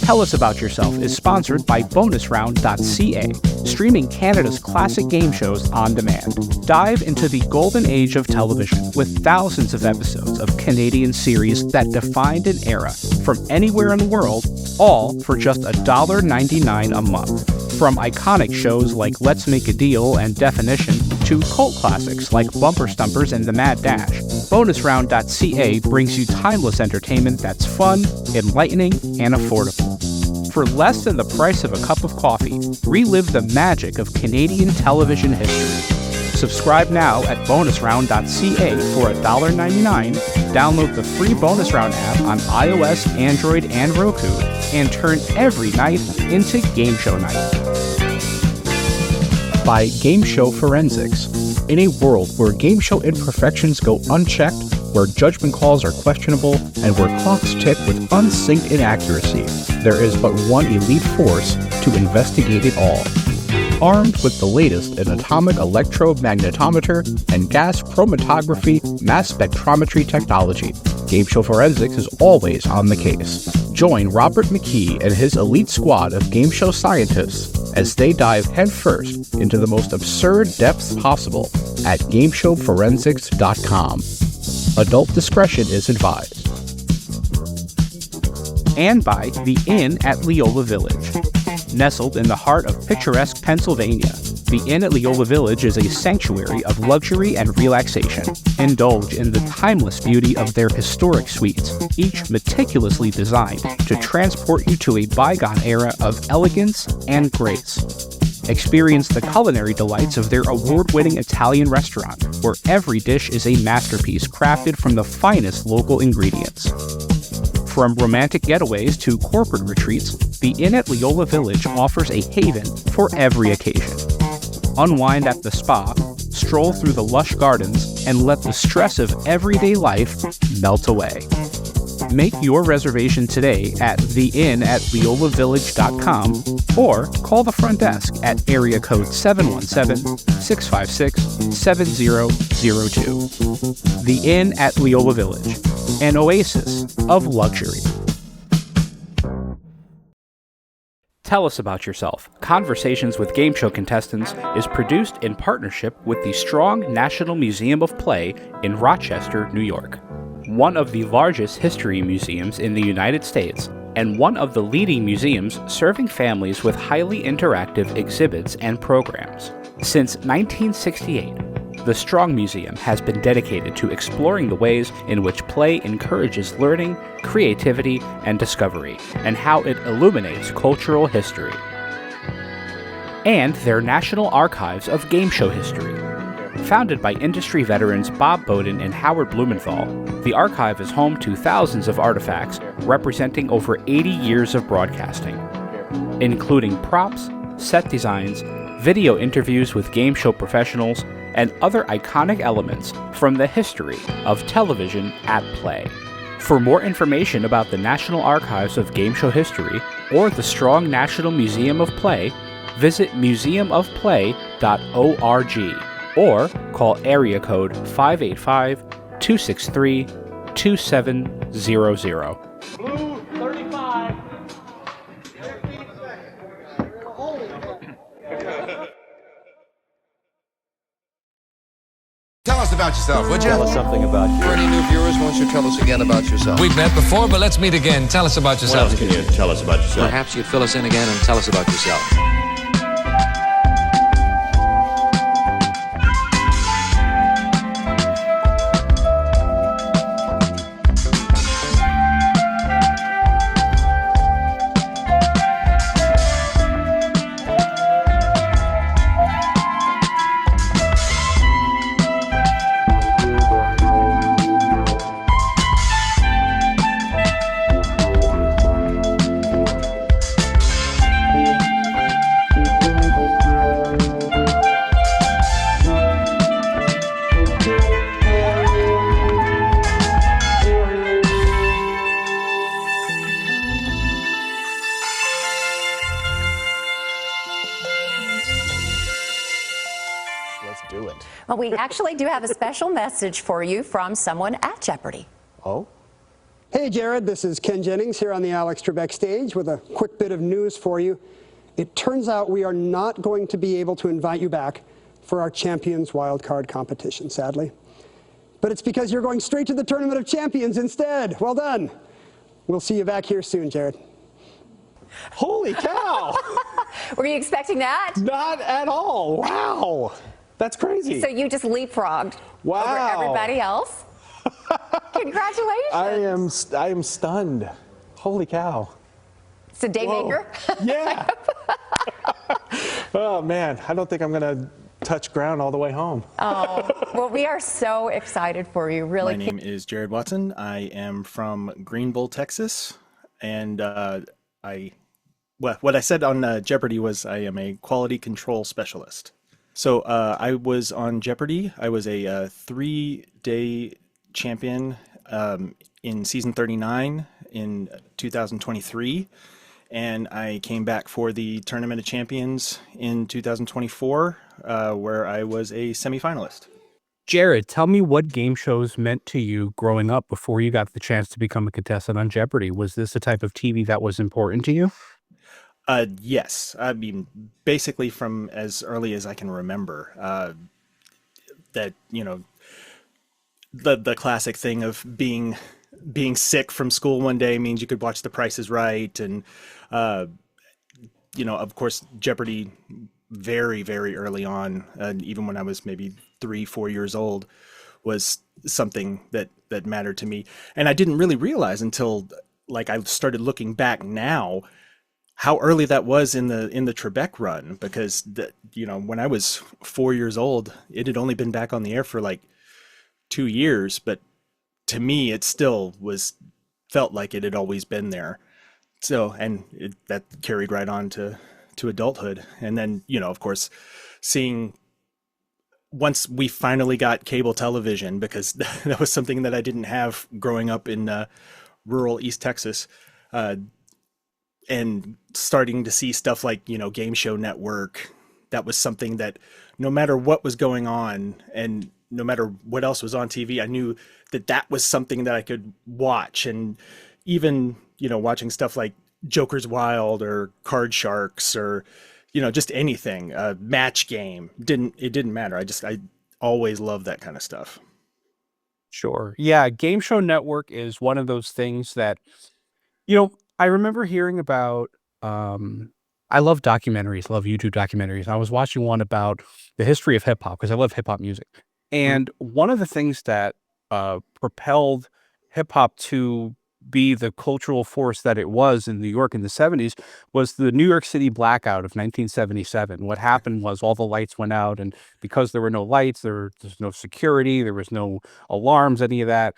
Tell Us About Yourself is sponsored by bonusround.ca, streaming Canada's classic game shows on demand. Dive into the golden age of television with thousands of episodes of Canadian series that defined an era from anywhere in the world, all for just $1.99 a month. From iconic shows like Let's Make a Deal and Definition to cult classics like Bumper Stumpers and The Mad Dash, bonusround.ca brings you timeless entertainment that's fun, enlightening, and affordable. For less than the price of a cup of coffee, relive the magic of Canadian television history. Subscribe now at bonusround.ca for $1.99, download the free Bonus Round app on iOS, Android, and Roku, and turn every night into Game Show Night. By Game Show Forensics. In a world where game show imperfections go unchecked, where judgment calls are questionable, and where clocks tick with unsynced inaccuracy, there is but one elite force to investigate it all. Armed with the latest in atomic electromagnetometer and gas chromatography mass spectrometry technology, Game Show Forensics is always on the case. Join Robert McKee and his elite squad of game show scientists as they dive headfirst into the most absurd depths possible at GameShowForensics.com. Adult discretion is advised. And by The Inn at Leola Village. Nestled in the heart of picturesque Pennsylvania, the Inn at Leola Village is a sanctuary of luxury and relaxation. Indulge in the timeless beauty of their historic suites, each meticulously designed to transport you to a bygone era of elegance and grace. Experience the culinary delights of their award-winning Italian restaurant, where every dish is a masterpiece crafted from the finest local ingredients. From romantic getaways to corporate retreats, the Inn at Leola Village offers a haven for every occasion. Unwind at the spa, stroll through the lush gardens, and let the stress of everyday life melt away. Make your reservation today at theinnatleolavillage.com or call the front desk at area code 717-656-7002. The Inn at Leola Village, an oasis of luxury. Tell Us About Yourself. Conversations with Game Show Contestants is produced in partnership with the Strong National Museum of Play in Rochester, New York, one of the largest history museums in the United States, and one of the leading museums serving families with highly interactive exhibits and programs. Since 1968, the Strong Museum has been dedicated to exploring the ways in which play encourages learning, creativity, and discovery, and how it illuminates cultural history. And their National Archives of Game Show History. Founded by industry veterans Bob Bowden and Howard Blumenthal, the archive is home to thousands of artifacts representing over 80 years of broadcasting, including props, set designs, video interviews with game show professionals, and other iconic elements from the history of television at play. For more information about the National Archives of Game Show History or the Strong National Museum of Play, visit museumofplay.org or call area code 585-263-2700. Blue 35. Tell us about yourself, would you? Tell us something about you. For any new viewers, won't you tell us again about yourself? We've met before, but let's meet again. Tell us about yourself. What else can you tell us about yourself? Perhaps you'd fill us in again and tell us about yourself. Well, we actually do have a special message for you from someone at Jeopardy. Oh? Hey, Jared, this is Ken Jennings here on the Alex Trebek stage with a quick bit of news for you. It turns out we are not going to be able to invite you back for our Champions Wildcard competition, sadly. But it's because you're going straight to the Tournament of Champions instead. Well done. We'll see you back here soon, Jared. Holy cow! Were you expecting that? Not at all. Wow. That's crazy. So you just leapfrogged Wow. over everybody else? Congratulations. I am stunned. Holy cow. It's a daymaker. Yeah. Oh, man. I don't think I'm going to touch ground all the way home. Oh, well, we are so excited for you. Really. My name is Jared Watson. I am from Greenville, Texas. And what I said on Jeopardy was I am a quality control specialist. So I was on Jeopardy. I was a 3-day champion in season 39 in 2023. And I came back for the Tournament of Champions in 2024, where I was a semifinalist. Jared, tell me what game shows meant to you growing up before you got the chance to become a contestant on Jeopardy. Was this the type of TV that was important to you? Yes. I mean, basically from as early as I can remember, that, you know, the classic thing of being sick from school one day means you could watch The Price is Right. And, you know, of course, Jeopardy very, very early on, even when I was maybe 3-4 years old, was something that mattered to me. And I didn't really realize until like I started looking back now how early that was in the Trebek run, because you know, when I was 4 years old, it had only been back on the air for like 2 years, but to me, it still felt like it had always been there. So, and that carried right on to adulthood. And then, you know, of course, seeing once we finally got cable television, because that was something that I didn't have growing up in rural East Texas, and starting to see stuff like, you know, Game Show Network, that was something that no matter what was going on and no matter what else was on TV, I knew that was something that I could watch. And even, you know, watching stuff like Joker's Wild or Card Sharks or, you know, just anything, Match Game, it didn't matter. I always loved that kind of stuff. Sure. Yeah. Game Show Network is one of those things that, you know, I remember hearing about, I love documentaries, love YouTube documentaries. I was watching one about the history of hip hop because I love hip hop music. And one of the things that propelled hip hop to be the cultural force that it was in New York in the 70s was the New York City blackout of 1977. What happened was all the lights went out, and because there were no lights, there's no security, there was no alarms, any of that.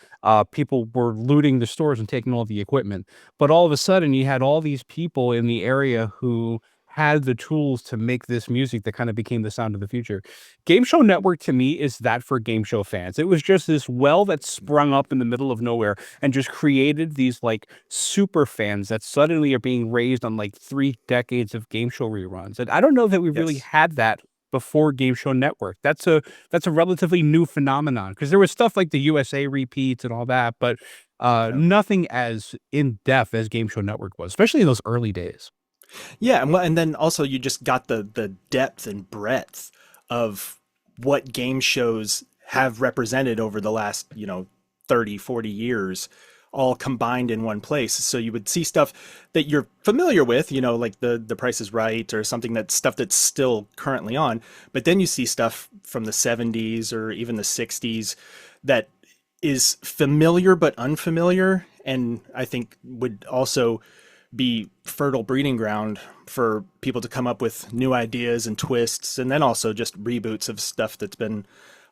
People were looting the stores and taking all the equipment. But all of a sudden, you had all these people in the area who had the tools to make this music that kind of became the sound of the future. Game Show Network to me is that for game show fans. It was just this well that sprung up in the middle of nowhere and just created these like super fans that suddenly are being raised on like 3 decades of game show reruns. And I don't know that we really had that before Game Show Network. That's a relatively new phenomenon, because there was stuff like the USA repeats and all that, but nothing as in depth as Game Show Network was, especially in those early days. Yeah, and then also you just got the depth and breadth of what game shows have represented over the last, you know, 30, 40 years, all combined in one place. So you would see stuff that you're familiar with, you know, like the Price is Right or something, that's stuff that's still currently on. But then you see stuff from the 70s or even the 60s that is familiar but unfamiliar, and I think would also be fertile breeding ground for people to come up with new ideas and twists, and then also just reboots of stuff that's been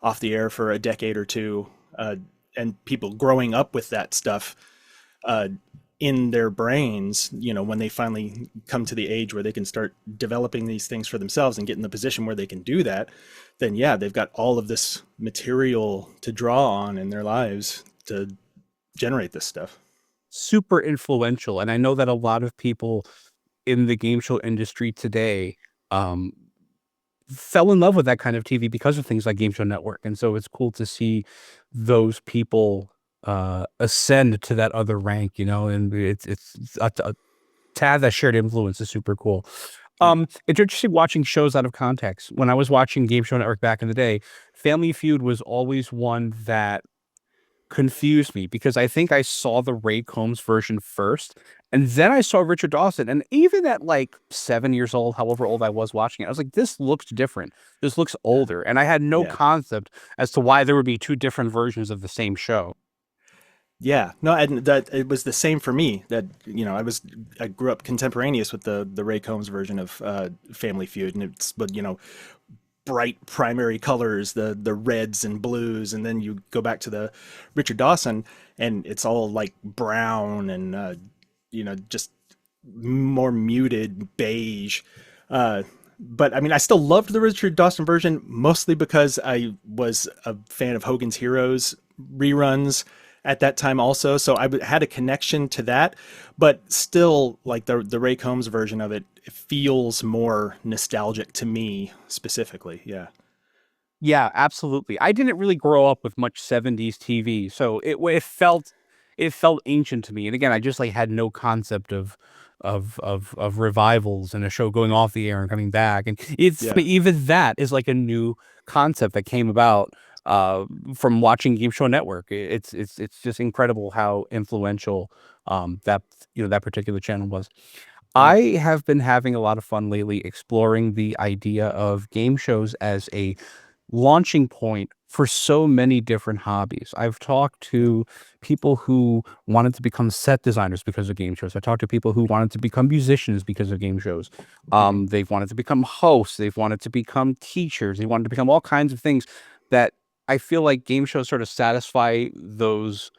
off the air for a decade or two, and people growing up with that stuff in their brains, you know, when they finally come to the age where they can start developing these things for themselves and get in the position where they can do that, then yeah, they've got all of this material to draw on in their lives to generate this stuff. Super influential. And I know that a lot of people in the game show industry today fell in love with that kind of TV because of things like Game Show Network. And so it's cool to see those people ascend to that other rank, and it's to have that shared influence is super cool. It's interesting watching shows out of context. When I was watching Game Show Network back in the day, Family Feud was always one that confused me because I think I saw the Ray Combs version first, and then I saw Richard Dawson. And even at like 7 years old, however old I was watching it, I was like, this looks different. This looks older. And I had no Yeah. concept as to why there would be two different versions of the same show. Yeah, no, and that it was the same for me. That I grew up contemporaneous with the Ray Combs version of Family Feud, and it's bright primary colors, the reds and blues, and then you go back to the Richard Dawson, and it's all like brown and just more muted beige. But I mean, I still loved the Richard Dawson version, mostly because I was a fan of Hogan's Heroes reruns at that time also, so I had a connection to that. But still, like the Ray Combs version of it feels more nostalgic to me specifically. Yeah, absolutely. I didn't really grow up with much 70s TV, so it felt ancient to me. And again, I just like had no concept of revivals and a show going off the air and coming back. And but even that is like a new concept that came about from watching Game Show Network. It's just incredible how influential that particular channel was. I have been having a lot of fun lately exploring the idea of game shows as a launching point for so many different hobbies. I've talked to people who wanted to become set designers because of game shows. I talked to people who wanted to become musicians because of game shows. They've wanted to become hosts. They've wanted to become teachers. They wanted to become all kinds of things that I feel like game shows sort of satisfy those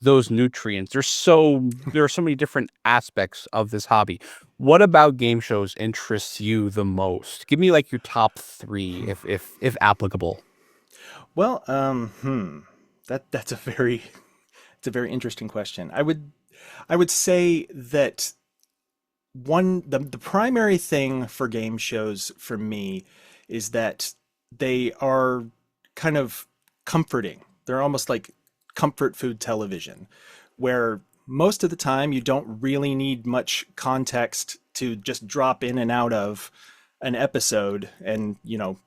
nutrients. There are so many different aspects of this hobby. What about game shows interests you the most? Give me like your top 3 if applicable. Well, that's a very interesting question. I would say that the primary thing for game shows for me is that they are kind of comforting. They're almost like comfort food television, where most of the time you don't really need much context to just drop in and out of an episode, and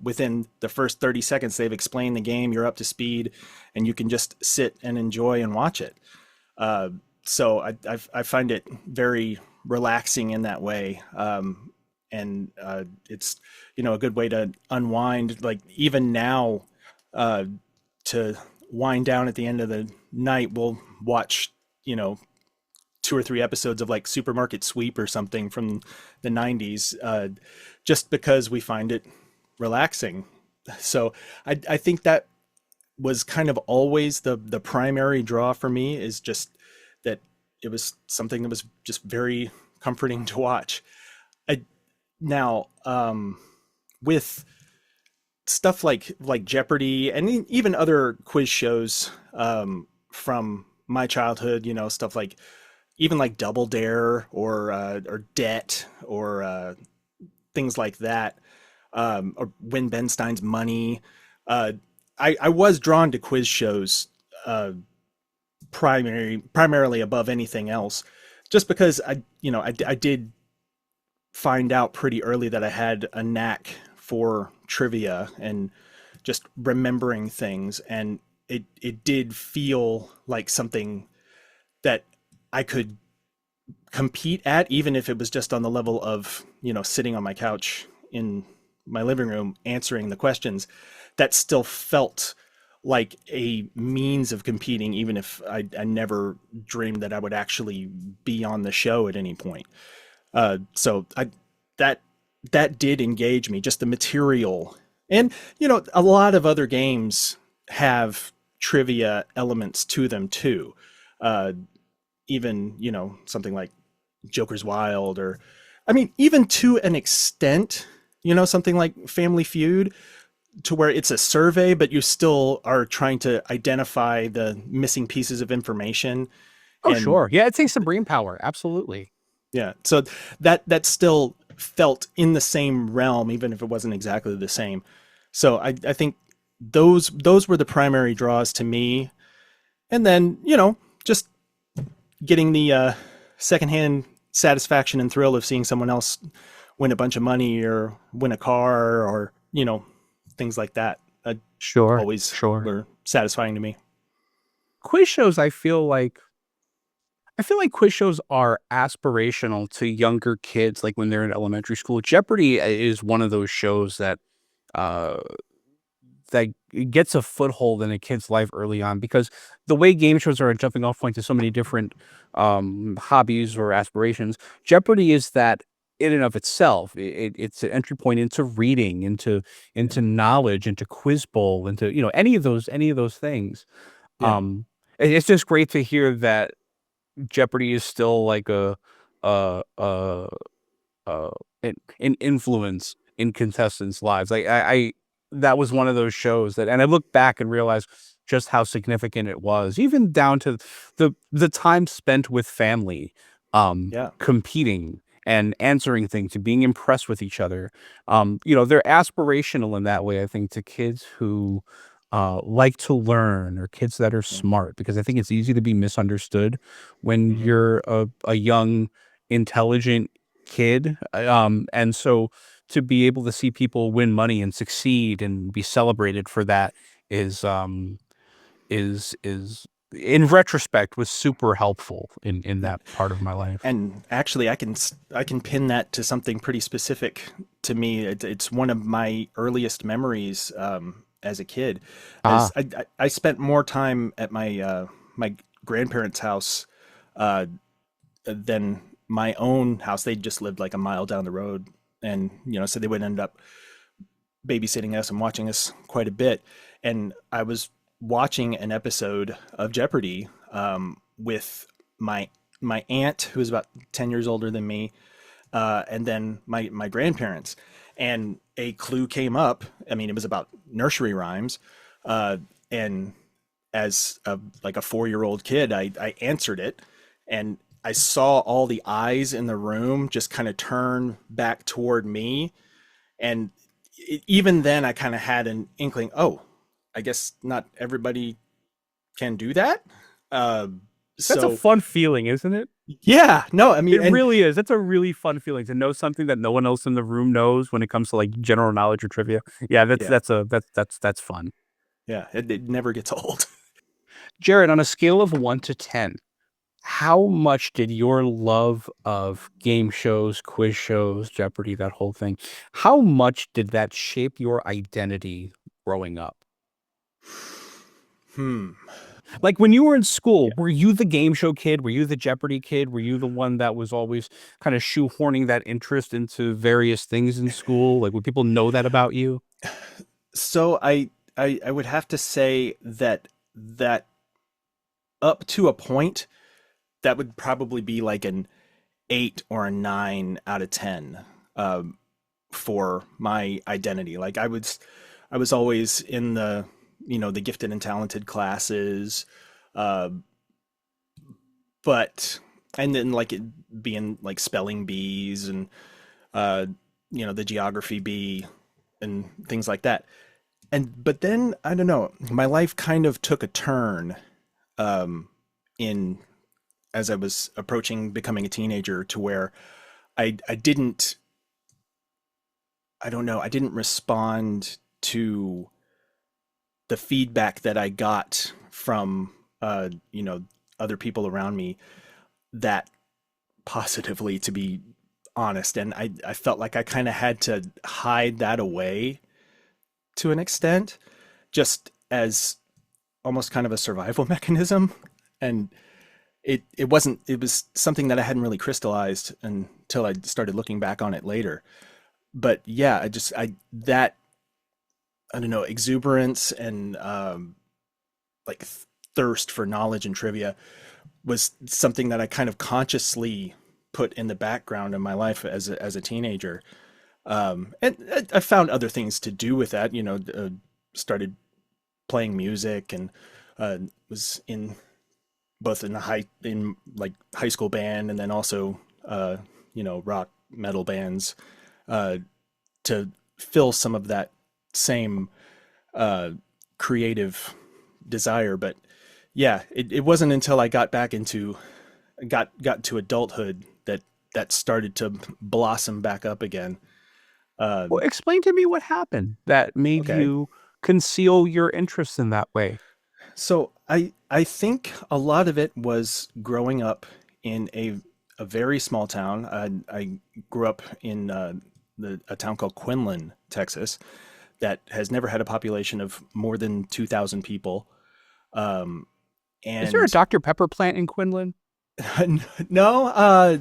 within the first 30 seconds they've explained the game, you're up to speed, and you can just sit and enjoy and watch it. So I find it very relaxing in that way, and it's a good way to unwind. Like even now, to wind down at the end of the night, we'll watch 2 or 3 episodes of like Supermarket Sweep or something from the 90s, just because we find it relaxing. So I think that was kind of always the primary draw for me, is just that it was something that was just very comforting to watch. Now with stuff like Jeopardy and even other quiz shows from my childhood, stuff like even like Double Dare or Debt or things like that, or Win Ben Stein's Money. I was drawn to quiz shows primarily above anything else, just because I did find out pretty early that I had a knack for trivia and just remembering things, and it did feel like something that I could compete at, even if it was just on the level of sitting on my couch in my living room answering the questions. That still felt like a means of competing, even if I never dreamed that I would actually be on the show at any point. So that did engage me, just the material. And, a lot of other games have trivia elements to them too. Even, something like Joker's Wild, or, I mean, even to an extent, something like Family Feud, to where it's a survey, but you still are trying to identify the missing pieces of information. Oh, sure. Yeah, it takes some brain power. Absolutely. Yeah. So that still felt in the same realm, even if it wasn't exactly the same. So I think those were the primary draws to me. And then, just getting the secondhand satisfaction and thrill of seeing someone else win a bunch of money or win a car or, things like that. Sure. Always were satisfying to me. Quiz shows, I feel like quiz shows are aspirational to younger kids, like when they're in elementary school. Jeopardy is one of those shows that uh, that gets a foothold in a kid's life early on, because the way game shows are a jumping off point to so many different hobbies or aspirations. Jeopardy is that in and of itself. It's an entry point into reading, into knowledge, into Quiz Bowl, into any of those things. Yeah. It's just great to hear that Jeopardy is still like a a an influence in contestants' lives. Like I that was one of those shows that, and I look back and realize just how significant it was, even down to the time spent with family, competing and answering things and being impressed with each other. They're aspirational in that way, I think, to kids who like to learn, or kids that are smart, because I think it's easy to be misunderstood when you're a young, intelligent kid. And so to be able to see people win money and succeed and be celebrated for that is in retrospect was super helpful in that part of my life. And actually, I can pin that to something pretty specific to me. It's one of my earliest memories as a kid. I spent more time at my my grandparents' house than my own house. They just lived like a mile down the road, and so they would end up babysitting us and watching us quite a bit. And I was watching an episode of Jeopardy with my aunt, who was about 10 years older than me, and then my grandparents. And a clue came up. I mean, it was about nursery rhymes, and as a 4-year-old kid, I answered it, and I saw all the eyes in the room just kind of turn back toward me. And even then I kind of had an inkling, oh, I guess not everybody can do that. That's a fun feeling, isn't it? Yeah, no, I mean, it really is. That's a really fun feeling to know something that no one else in the room knows when it comes to like general knowledge or trivia. Yeah, that's fun. Yeah, it never gets old. Jared, on a scale of 1 to 10, how much did your love of game shows, quiz shows, Jeopardy, that whole thing, how much did that shape your identity growing up? Like when you were in school, were you the game show kid? Were you the Jeopardy kid? Were you the one that was always kind of shoehorning that interest into various things in school? Like, would people know that about you? So I would have to say that up to a point, that would probably be like an 8 or a 9 out of 10 for my identity. Like I was always in the the gifted and talented classes, but and then like it being like spelling bees and the geography bee and things like that. But then I don't know, my life kind of took a turn in as I was approaching becoming a teenager, to where I didn't respond to the feedback that I got from other people around me that positively, to be honest. And I felt like I kind of had to hide that away to an extent, just as almost kind of a survival mechanism. And it was something that I hadn't really crystallized until I started looking back on it later. But yeah, I don't know, exuberance and like thirst for knowledge and trivia was something that I kind of consciously put in the background of my life as a teenager. And I found other things to do with that, started playing music and was in both in high school band, and then also rock metal bands to fill some of that same creative desire. But yeah, it wasn't until I got back into got to adulthood that started to blossom back up again. Well, explain to me what happened that made Okay. you conceal your interest in that way. So I think a lot of it was growing up in a very small town. I grew up in a town called Quinlan, Texas, that has never had a population of more than 2,000 people. And Is there a Dr. Pepper plant in Quinlan? no, I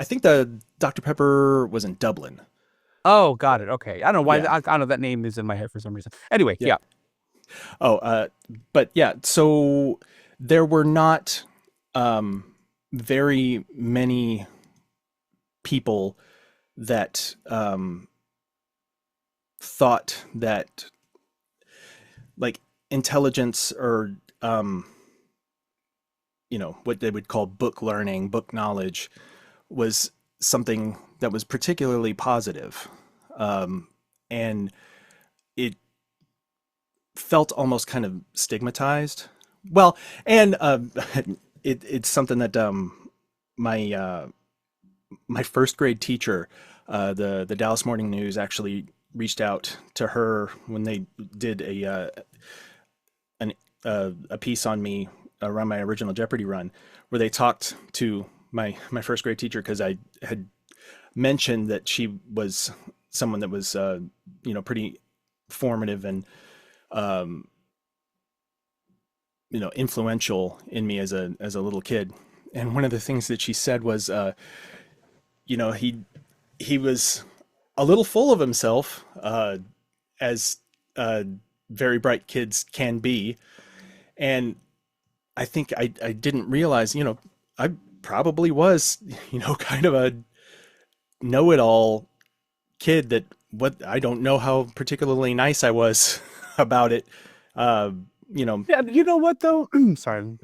think the Dr. Pepper was in Dublin. Oh, got it. Okay. I don't know why. Yeah. I don't know. That name is in my head for some reason. Anyway, yeah. Oh, but yeah, so there were not very many people that thought that like intelligence or what they would call book learning, book knowledge was something that was particularly positive. And it felt almost kind of stigmatized. Well, and it's something that my first grade teacher, the Dallas Morning News, actually reached out to her when they did a piece on me around my original Jeopardy run, where they talked to my first grade teacher because I had mentioned that she was someone that was pretty formative and influential in me as a little kid. And one of the things that she said was he was a little full of himself, as very bright kids can be. And I think I didn't realize, I probably was, kind of a know-it-all kid that I don't know how particularly nice I was about it. Yeah, you know what though? Sorry.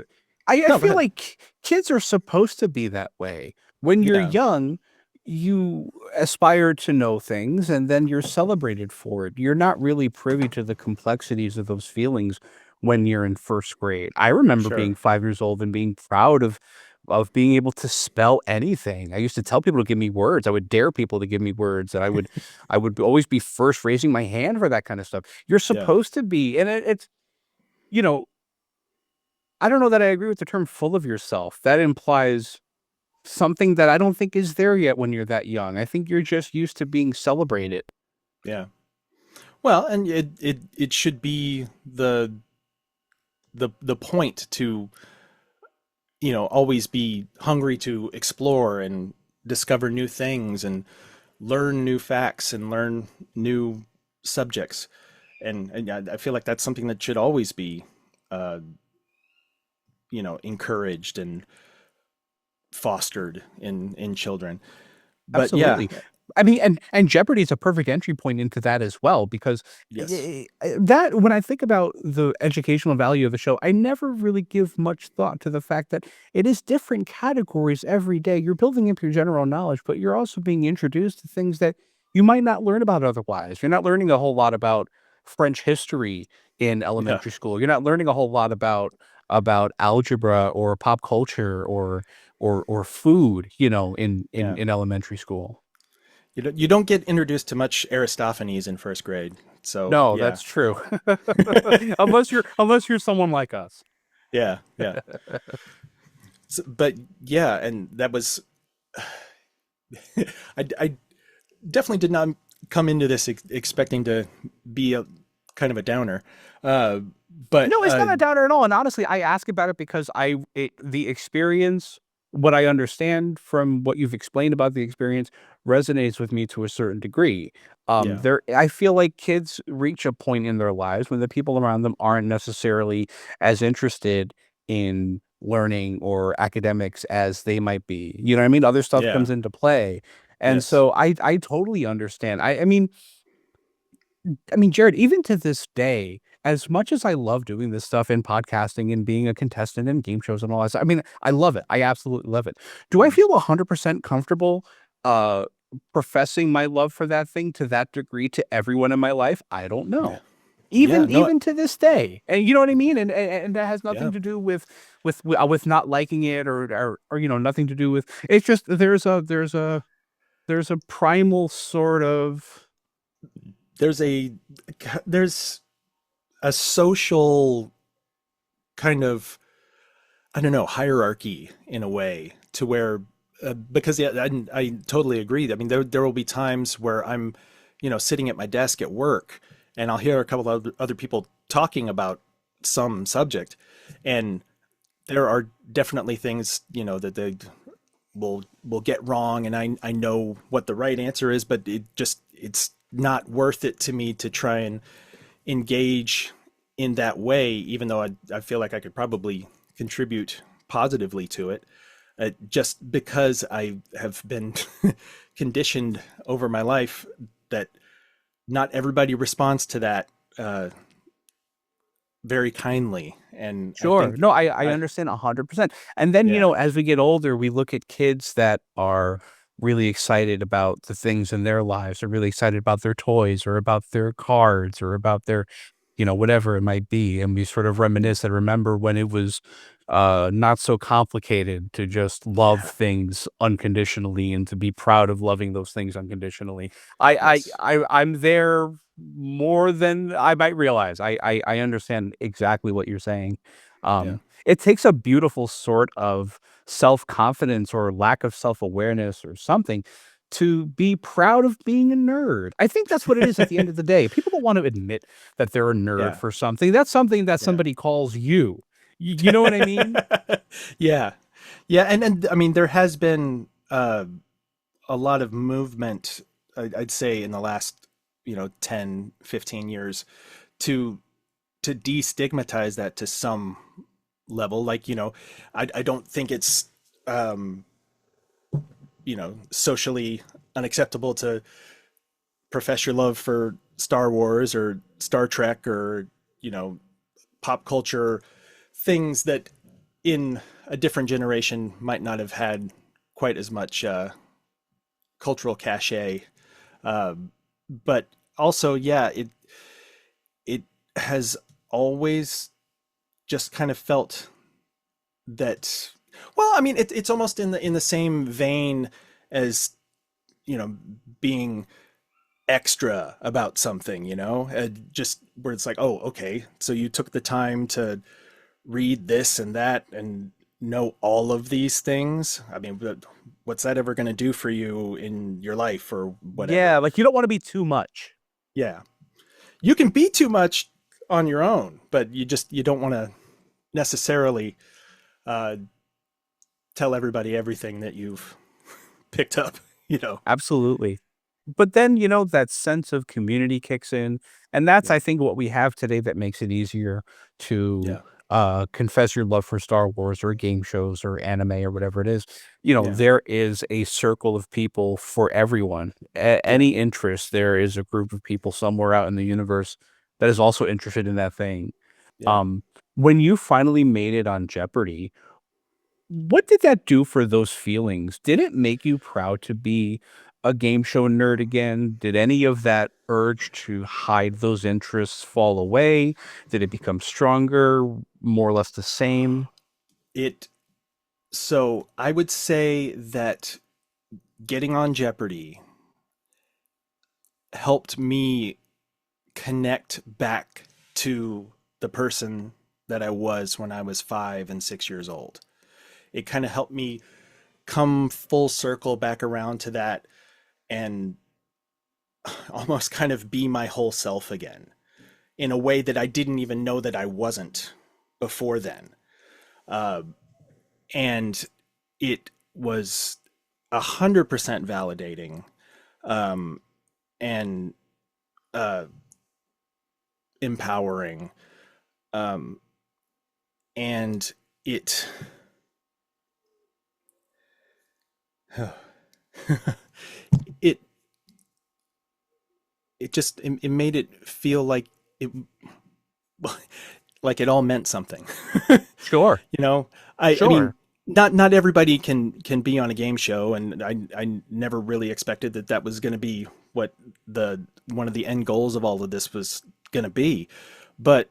I feel like kids are supposed to be that way. When you're young, you aspire to know things and then you're celebrated for it. You're not really privy to the complexities of those feelings when you're in first grade. I remember being 5 years old and being proud of being able to spell anything. I used to tell people to give me words. I would dare people to give me words, and I would always be first raising my hand for that kind of stuff. You're supposed to be, and it's I don't know that I agree with the term "full of yourself." That implies something that I don't think is there yet when you're that young. I think you're just used to being celebrated. Yeah. Well, and it should be the point to always be hungry to explore and discover new things and learn new facts and learn new subjects. And I feel like that's something that should always be encouraged and fostered in children. But Absolutely. yeah, I mean, and Jeopardy is a perfect entry point into that as well, because that when I think about the educational value of the show, I never really give much thought to the fact that it is different categories every day. You're building up your general knowledge, but you're also being introduced to things that you might not learn about otherwise. You're not learning a whole lot about French history in elementary school. You're not learning a whole lot about algebra or pop culture or food, in elementary school. You don't get introduced to much Aristophanes in first grade. So No, that's true. Unless you're someone like us. Yeah. So, but yeah, and that was I definitely did not come into this expecting to be a kind of a downer. But no, it's not a downer at all. And honestly, I ask about it because the experience, what I understand from what you've explained about the experience, resonates with me to a certain degree. I feel like kids reach a point in their lives when the people around them aren't necessarily as interested in learning or academics as they might be. You know what I mean? Other stuff comes into play. And so I totally understand. I mean, Jared, even to this day, as much as I love doing this stuff in podcasting and being a contestant in game shows and all that stuff, I mean, I love it. I absolutely love it. Do I feel 100% comfortable professing my love for that thing to that degree to everyone in my life? I don't know. even to this day. And you know what I mean? And that has nothing Yeah. to do with not liking it or nothing to do with, it's just there's a primal sort of, there's a social kind of, I don't know, hierarchy in a way, to where because I totally agree. I mean, there will be times where I'm, sitting at my desk at work, and I'll hear a couple of other people talking about some subject, and there are definitely things, that they will get wrong, and I know what the right answer is, but it's not worth it to me to try and engage in that way, even though I feel like I could probably contribute positively to it, just because I have been conditioned over my life that not everybody responds to that very kindly. And sure. No, I understand 100%. And then, Yeah. as we get older, we look at kids that are really excited about the things in their lives, are really excited about their toys or about their cards or about their, whatever it might be. And we sort of reminisce and remember when it was not so complicated to just love things unconditionally and to be proud of loving those things unconditionally. Yes. I'm there more than I might realize. I understand exactly what you're saying. Yeah. It takes a beautiful sort of self-confidence or lack of self-awareness or something to be proud of being a nerd. I think that's what it is at the end of the day. People don't want to admit that they're a nerd Yeah. for something. That's something that somebody calls you. You know what I mean? Yeah. Yeah. And I mean, there has been a lot of movement, I'd say, in the last, 10, 15 years to destigmatize that to some level. Like, I don't think it's, socially unacceptable to profess your love for Star Wars or Star Trek or, pop culture things that in a different generation might not have had quite as much cultural cachet. But also, yeah, it has always just kind of felt that, well, I mean, it's almost in the same vein as, being extra about something, just where it's like, oh, okay, so you took the time to read this and that and know all of these things. I mean, what's that ever going to do for you in your life or whatever? Yeah, like you don't want to be too much. Yeah. You can be too much on your own, but you don't want to necessarily tell everybody everything that you've picked up, Absolutely. But then, that sense of community kicks in. And that's, Yeah. I think, what we have today that makes it easier to Yeah. confess your love for Star Wars or game shows or anime or whatever it is. Yeah. There is a circle of people for everyone. Any interest, there is a group of people somewhere out in the universe that is also interested in that thing. Yeah. When you finally made it on Jeopardy, what did that do for those feelings? Did it make you proud to be a game show nerd again? Did any of that urge to hide those interests fall away? Did it become stronger, more or less the same? So I would say that getting on Jeopardy helped me connect back to the person that I was when I was 5 and 6 years old. It kind of helped me come full circle back around to that and almost kind of be my whole self again in a way that I didn't even know that I wasn't before then. And it was 100% validating, and empowering. And it it made it feel like it like it all meant something. Sure. I Sure. mean, not everybody can be on a game show, and I never really expected that was going to be what one of the end goals of all of this was going to be. But,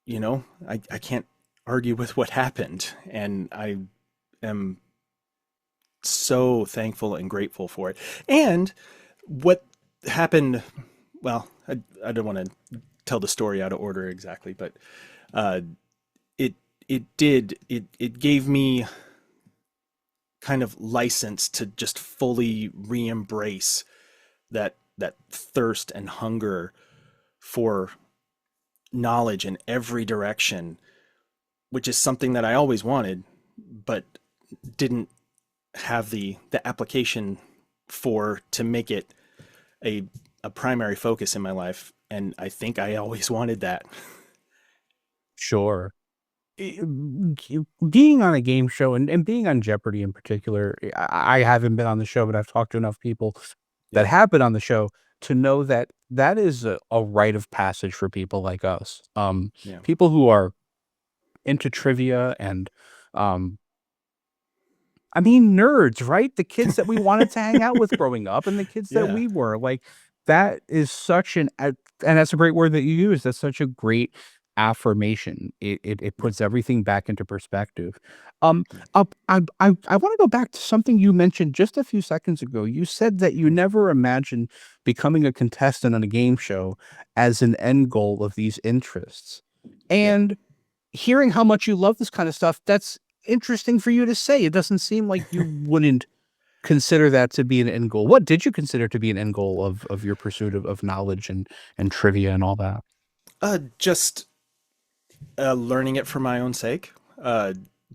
you know, I can't argue with what happened. And I am so thankful and grateful for it. And what happened, well, I don't want to tell the story out of order exactly, but it gave me kind of license to just fully re-embrace that thirst and hunger for knowledge in every direction, which is something that I always wanted, but didn't have the application for to make it a primary focus in my life. And I think I always wanted that. Sure. Being on a game show and being on Jeopardy in particular, I haven't been on the show, but I've talked to enough people that have been on the show to know that that is a rite of passage for people like us. People who are into trivia and, I mean, nerds, right? The kids that we wanted to hang out with growing up and the kids that we were like, that is such and that's a great word that you use. That's such a great affirmation. It puts everything back into perspective. I want to go back to something you mentioned just a few seconds ago. You said that you never imagined becoming a contestant on a game show as an end goal of these interests. And hearing how much you love this kind of stuff, that's interesting for you to say. It doesn't seem like you wouldn't consider that to be an end goal. What did you consider to be an end goal of your pursuit of knowledge and trivia and all that? Just learning it for my own sake.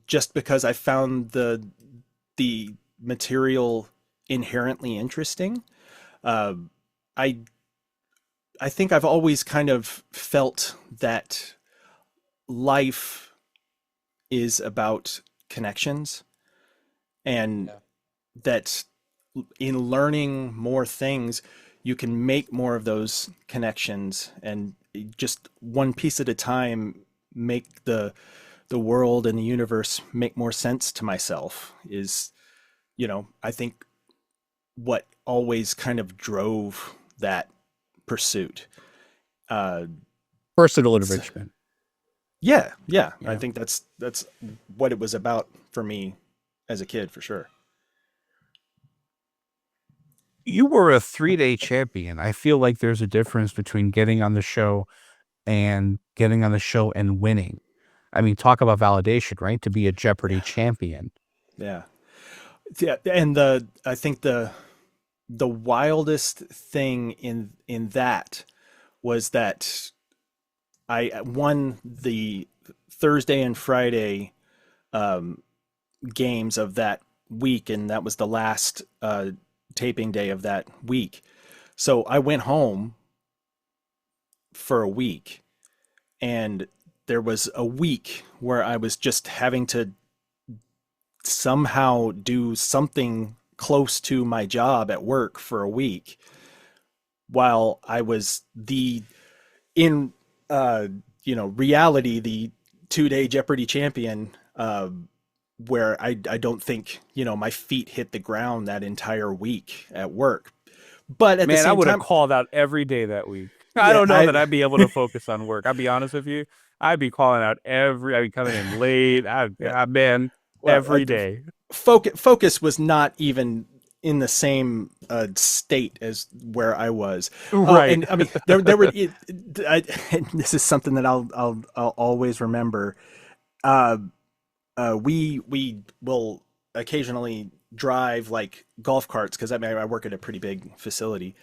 Just because I found the material inherently interesting. I think I've always kind of felt that life is about connections, and that in learning more things, you can make more of those connections, and just one piece at a time make the world and the universe make more sense to myself is, you know, I think what always kind of drove that pursuit. Personal enrichment. Yeah. I think that's what it was about for me as a kid, for sure. You were a 3-day champion. I feel like there's a difference between getting on the show and getting on the show and winning. I mean, talk about validation, right? To be a Jeopardy champion. Yeah. And I think the wildest thing in that was that I won the Thursday and Friday games of that week, and that was the last taping day of that week. So I went home for a week, and there was a week where I was just having to somehow do something close to my job at work for a week while I was in reality, the 2-day Jeopardy champion, where I don't think, my feet hit the ground that entire week at work. But at the same time, I would have called out every day that week. I don't know that I'd be able to focus on work. I'll be honest with you. I'd be calling out I'd be coming in late. Every day. Focus was not even in the same state as where I was. Right. And I mean, there were. And this is something that I'll always remember. We will occasionally drive like golf carts, because I work at a pretty big facility,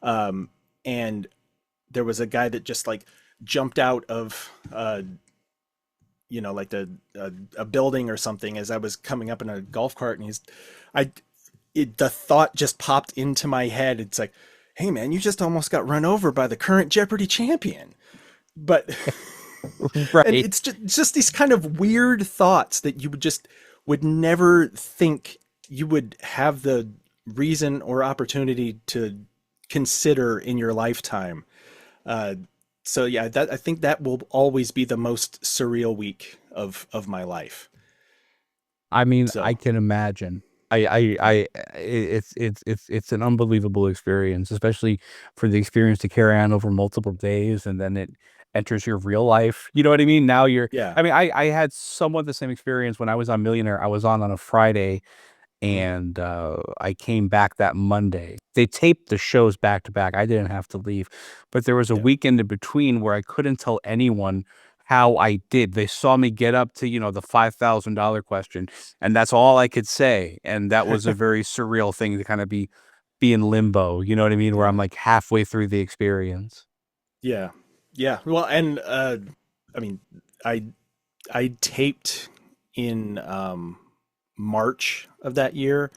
and there was a guy that just like jumped out of like a building or something as I was coming up in a golf cart, and the thought just popped into my head. It's like, hey man, you just almost got run over by the current Jeopardy champion. But right. And it's just these kind of weird thoughts that you would never think you would have the reason or opportunity to consider in your lifetime. So yeah, I think that will always be the most surreal week of my life. I mean, I can imagine. It's an unbelievable experience, especially for the experience to carry on over multiple days, and then it enters your real life. You know what I mean? Now Yeah. I mean, I had somewhat the same experience when I was on Millionaire. I was on a Friday, Mhm. and I came back that Monday. They taped the shows back to back. I didn't have to leave, but there was a Yeah. weekend in between where I couldn't tell anyone how I did. They saw me get up to, the $5,000 question, and that's all I could say. And that was a very surreal thing to kind of be in limbo. You know what I mean? Where I'm Yeah. like halfway through the experience. Yeah. Yeah. Well, and I mean, I I taped in March of that year,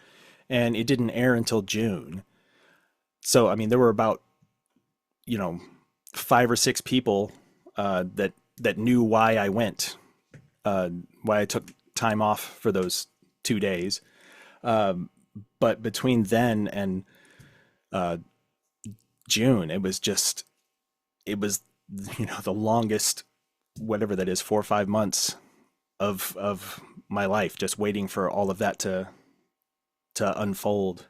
and it didn't air until June. So I mean, there were about, you know, 5 or 6 people that knew why I went, why I took time off for those 2 days. Um, but between then and uh, June, it was, the longest, whatever that is, 4 or 5 months of my life, just waiting for all of that to unfold.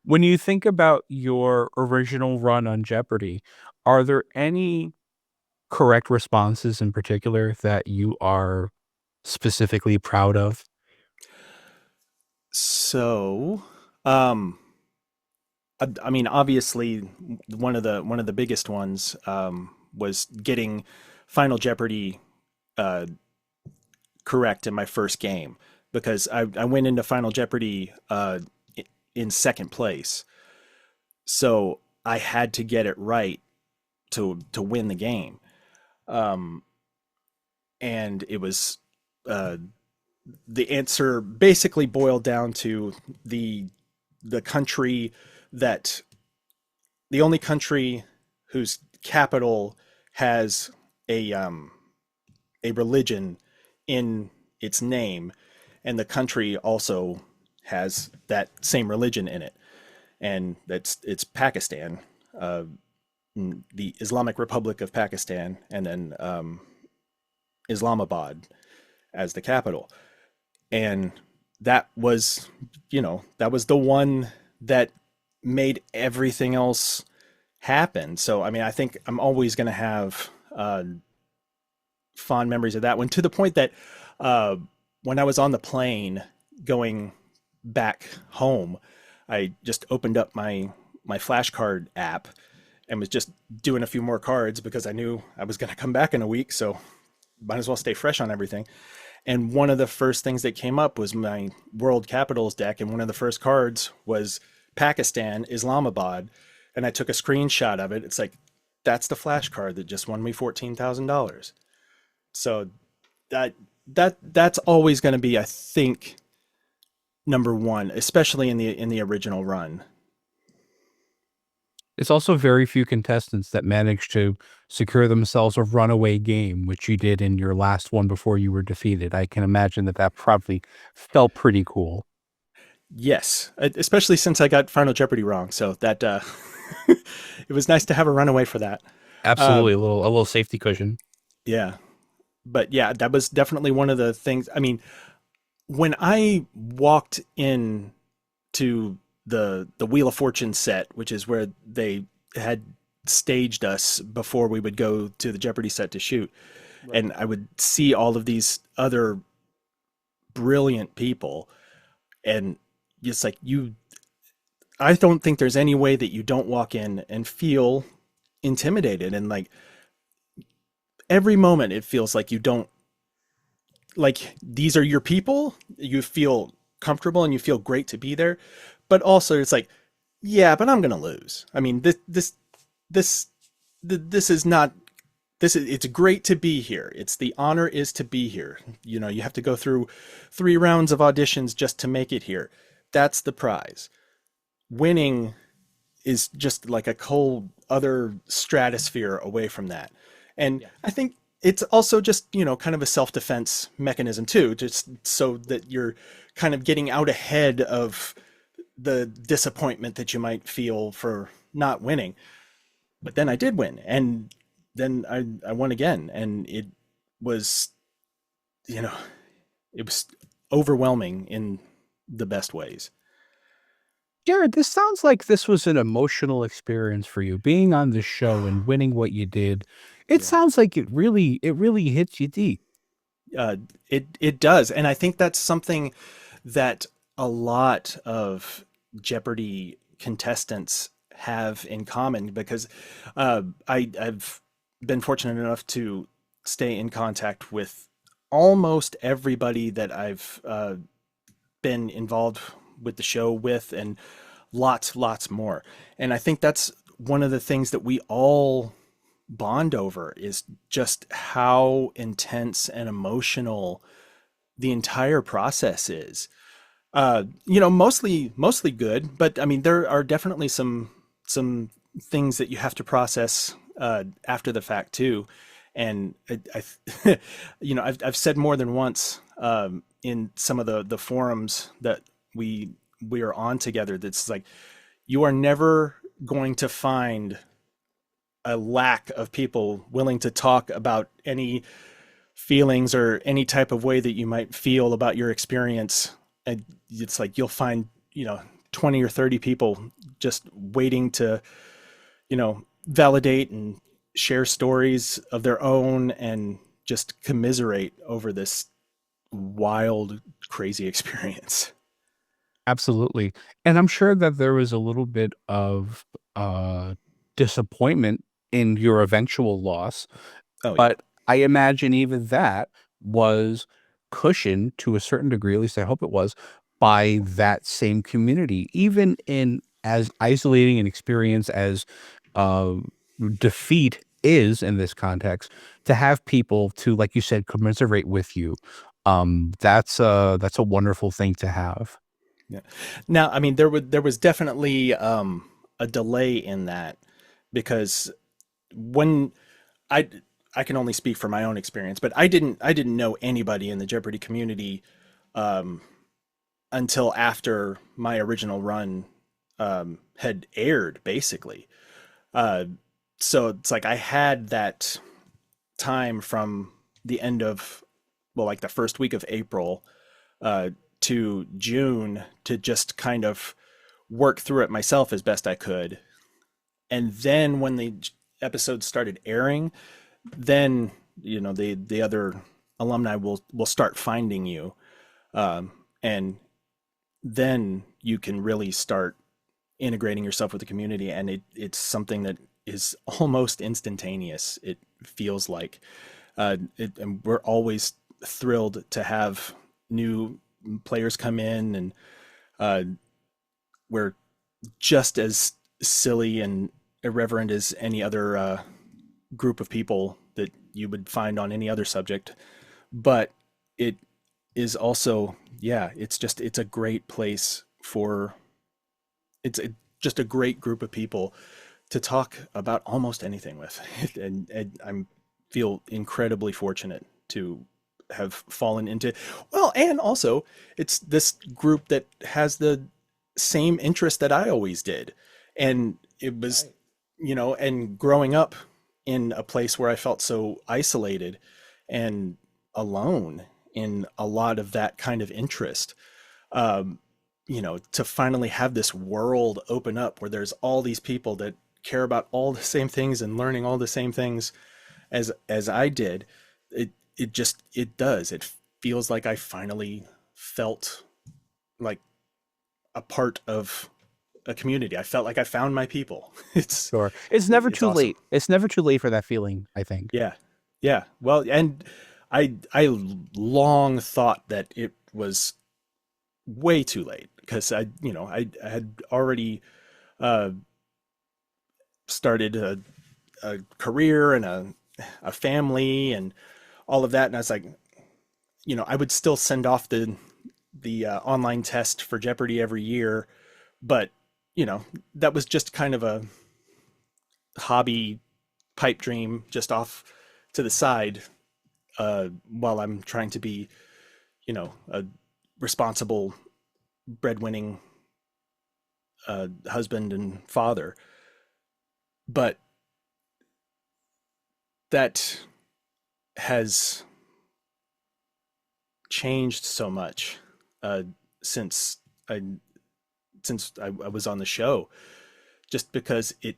When you think about your original run on Jeopardy, are there any correct responses in particular that you are specifically proud of? So, um, I mean, obviously, one of the biggest ones was getting Final Jeopardy uh, correct in my first game, because I went into Final Jeopardy in second place, so I had to get it right to win the game. Um, and it was uh, the answer basically boiled down to the the country that the only country whose capital has a religion in its name, and the country also has that same religion in it, and it's Pakistan, uh, the Islamic Republic of Pakistan, and then Islamabad as the capital. And that was, that was the one that made everything else happen. So I mean, I think I'm always going to have fond memories of that one, to the point that uh, when I was on the plane going back home, I just opened up my flashcard app and was just doing a few more cards, because I knew I was going to come back in a week, so might as well stay fresh on everything. And one of the first things that came up was my World Capitals deck, and one of the first cards was Pakistan, Islamabad, and I took a screenshot of it. It's like, that's the flashcard that just won me $14,000. So that's always going to be, I think, number one, especially in the original run. It's also very few contestants that manage to secure themselves a runaway game, which you did in your last one before you were defeated. I can imagine that probably felt pretty cool. Yes, especially since I got Final Jeopardy wrong, so that it was nice to have a runaway for that. Absolutely, a little safety cushion. Yeah, but yeah, that was definitely one of the things. I mean, when I walked in to the Wheel of Fortune set, which is where they had staged us before we would go to the Jeopardy set to shoot, right, and I would see all of these other brilliant people, and just like I don't think there's any way that you don't walk in and feel intimidated, and like every moment it feels like you don't, like, these are your people, you feel comfortable and you feel great to be there, but also it's like, yeah, but I'm gonna lose. I mean, this is not, it's great to be here. It's the honor is to be here. You have to go through 3 rounds of auditions just to make it here. That's the prize. Winning is just like a whole other stratosphere away from that. And I think it's also just, kind of a self-defense mechanism too, just so that you're kind of getting out ahead of the disappointment that you might feel for not winning. But then I did win, and then I won again, and it was, it was overwhelming in the best ways. Jared, this sounds like this was an emotional experience for you, being on the show and winning what you did. It sounds like it really hits you deep. It does, and I think that's something that a lot of Jeopardy contestants have in common, because I've been fortunate enough to stay in contact with almost everybody that I've been involved with the show with, and lots more. And I think that's one of the things that we all bond over, is just how intense and emotional the entire process is. Mostly good, but I mean, there are definitely some things that you have to process after the fact too. And I've said more than once in some of the forums that we are on together, that's like, you are never going to find a lack of people willing to talk about any feelings or any type of way that you might feel about your experience. And it's like, you'll find 20 or 30 people just waiting to validate and share stories of their own and just commiserate over this wild, crazy experience. Absolutely. And I'm sure that there was a little bit of disappointment in your eventual loss, Oh yeah. but I imagine even that was cushioned to a certain degree, at least I hope it was, by that same community. Even in as isolating an experience as uh, defeat is in this context, to have people to, like you said, commiserate with you, that's a wonderful thing to have. Yeah. Now, I mean, there was definitely a delay in that, because when I I can only speak from my own experience, but I didn't know anybody in the Jeopardy community until after my original run had aired, basically. Uh, so it's like I had that time from the end of, well, like the first week of April uh, to June, to just kind of work through it myself as best I could. And then when the episodes started airing, then the other alumni will start finding you, and then you can really start integrating yourself with the community, and it's something that is almost instantaneous. It feels like, and we're always thrilled to have new players come in, and we're just as silly and irreverent as any other group of people that you would find on any other subject. But it is also, it's a great place for, just a great group of people to talk about almost anything with. And I'm feel incredibly fortunate to have fallen into, well, and also it's this group that has the same interest that I always did. And it was, and growing up in a place where I felt so isolated and alone in a lot of that kind of interest, to finally have this world open up where there's all these people that care about all the same things and learning all the same things as I did, it feels like I finally felt like a part of a community. I felt like I found my people. Sure. It's never too awesome. late. It's never too late for that feeling, I think. Yeah. Yeah. Well, and I long thought that it was way too late, because I had already started a career and a family and all of that. And I was like, I would still send off the online test for Jeopardy every year, but that was just kind of a hobby pipe dream just off to the side, while I'm trying to be, a responsible, breadwinning husband and father. But that has changed so much uh, since I was on the show, just because it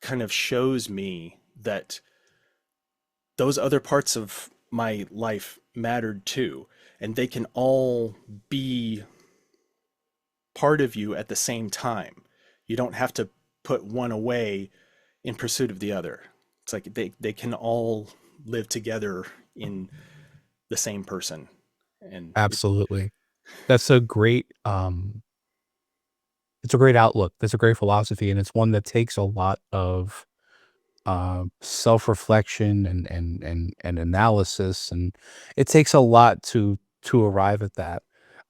kind of shows me that those other parts of my life mattered too, and they can all be part of you at the same time. You don't have to put one away in pursuit of the other. It's like they can all live together in the same person. And Absolutely. That's a great it's a great outlook. That's a great philosophy, and it's one that takes a lot of self-reflection and analysis, and it takes a lot to arrive at that.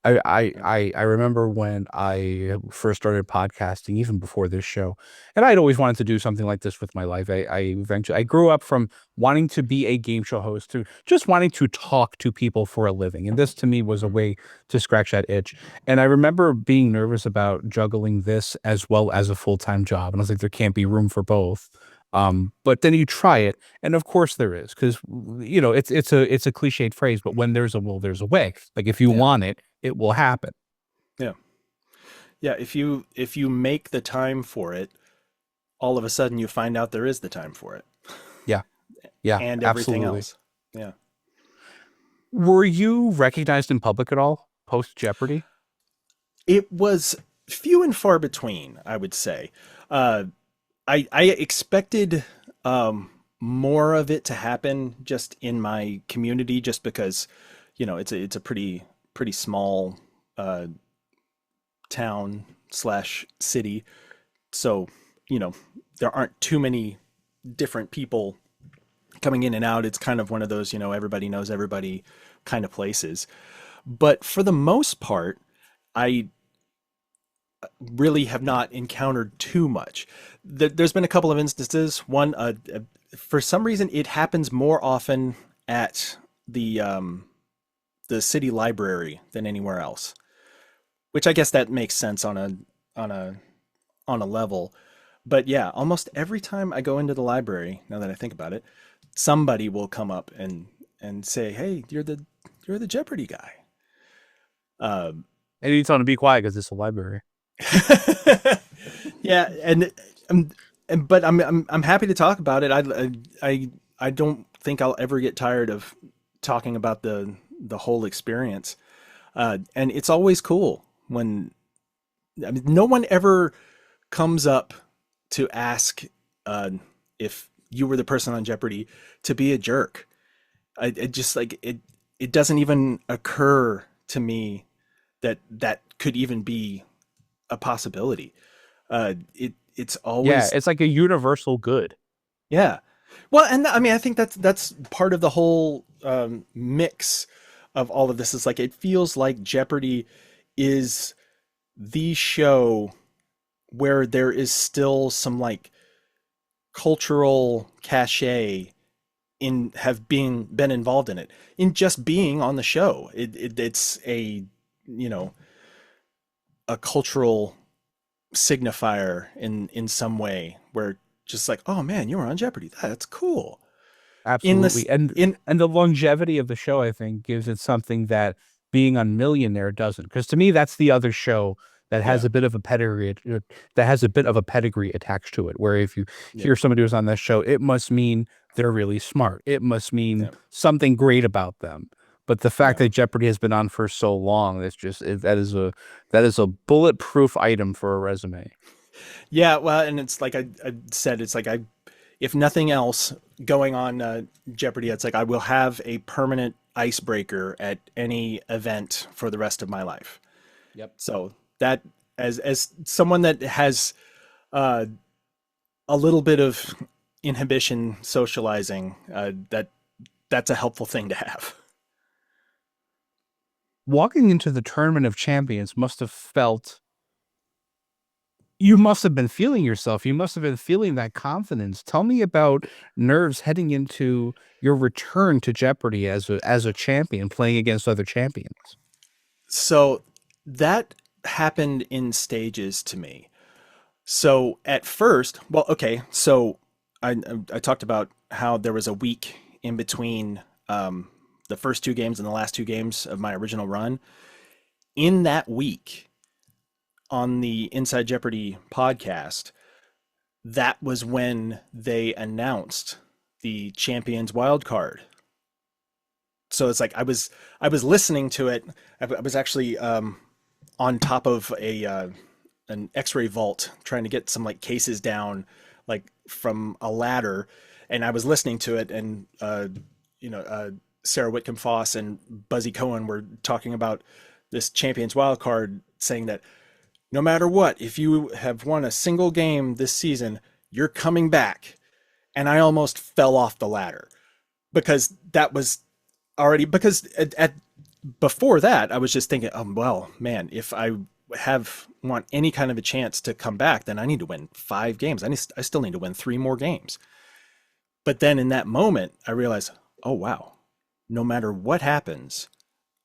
I remember when I first started podcasting, even before this show, and I'd always wanted to do something like this with my life. I grew up from wanting to be a game show host to just wanting to talk to people for a living, and this to me was a way to scratch that itch. And I remember being nervous about juggling this as well as a full-time job, and I was like, there can't be room for both. But then you try it, and of course there is, because it's a cliched phrase, but when there's a will, there's a way. Like if you want it, it will happen. yeah. Yeah, if you make the time for it, all of a sudden you find out there is the time for it. Yeah. Yeah. And everything absolutely. else. Yeah. Were you recognized in public at all post Jeopardy? It was few and far between, I would say. I expected more of it to happen just in my community, just because, it's a pretty small town / city. So, there aren't too many different people coming in and out. It's kind of one of those, everybody knows everybody kind of places. But for the most part, I really have not encountered too much. There's been a couple of instances. One, for some reason, it happens more often at the city library than anywhere else, which I guess that makes sense on a level. But yeah, almost every time I go into the library, now that I think about it, somebody will come up and say, "Hey, you're the Jeopardy guy." And you tell them to be quiet because it's a library. Yeah, but I'm happy to talk about it. I don't think I'll ever get tired of talking about the whole experience. And it's always cool when no one ever comes up to ask if you were the person on Jeopardy to be a jerk. It just it doesn't even occur to me that could even be a possibility. It's always, it's like a universal good. yeah. Well, and I think that's part of the whole mix of all of this. Is like, it feels like Jeopardy is the show where there is still some like cultural cachet in been involved in it, in just being on the show. It's a a cultural signifier in some way, where just like, oh man, you were on Jeopardy, that's cool. Absolutely. And the longevity of the show, I think, gives it something that being on Millionaire doesn't. Because to me, that's the other show that has a bit of a pedigree, attached to it. Where if you hear somebody who's on that show, it must mean they're really smart. It must mean something great about them. But the fact that Jeopardy has been on for so long, that is a bulletproof item for a resume. Yeah, well, and it's like I said, it's like, if nothing else going on Jeopardy, it's like I will have a permanent icebreaker at any event for the rest of my life. Yep. So that, as someone that has a little bit of inhibition socializing, that's a helpful thing to have. Walking into the Tournament of Champions you must have been feeling yourself. You must have been feeling that confidence. Tell me about nerves heading into your return to Jeopardy as a champion, playing against other champions. So that happened in stages to me. So at first, well, okay, so I talked about how there was a week in between the first 2 games and the last 2 games of my original run. In that week on the Inside Jeopardy podcast, that was when they announced the champions wild card. So it's like I was listening to it. I was actually on top of an X-ray vault trying to get some like cases down, like from a ladder, and I was listening to it, and Sarah Whitcomb Foss and Buzzy Cohen were talking about this champions wild card, saying that no matter what, if you have won a single game this season, you're coming back. And I almost fell off the ladder because that was already, because before that, I was just thinking, oh, well, man, if I want any kind of a chance to come back, then I need to win 5 games. I still need to win 3 more games. But then in that moment, I realized, oh, wow, no matter what happens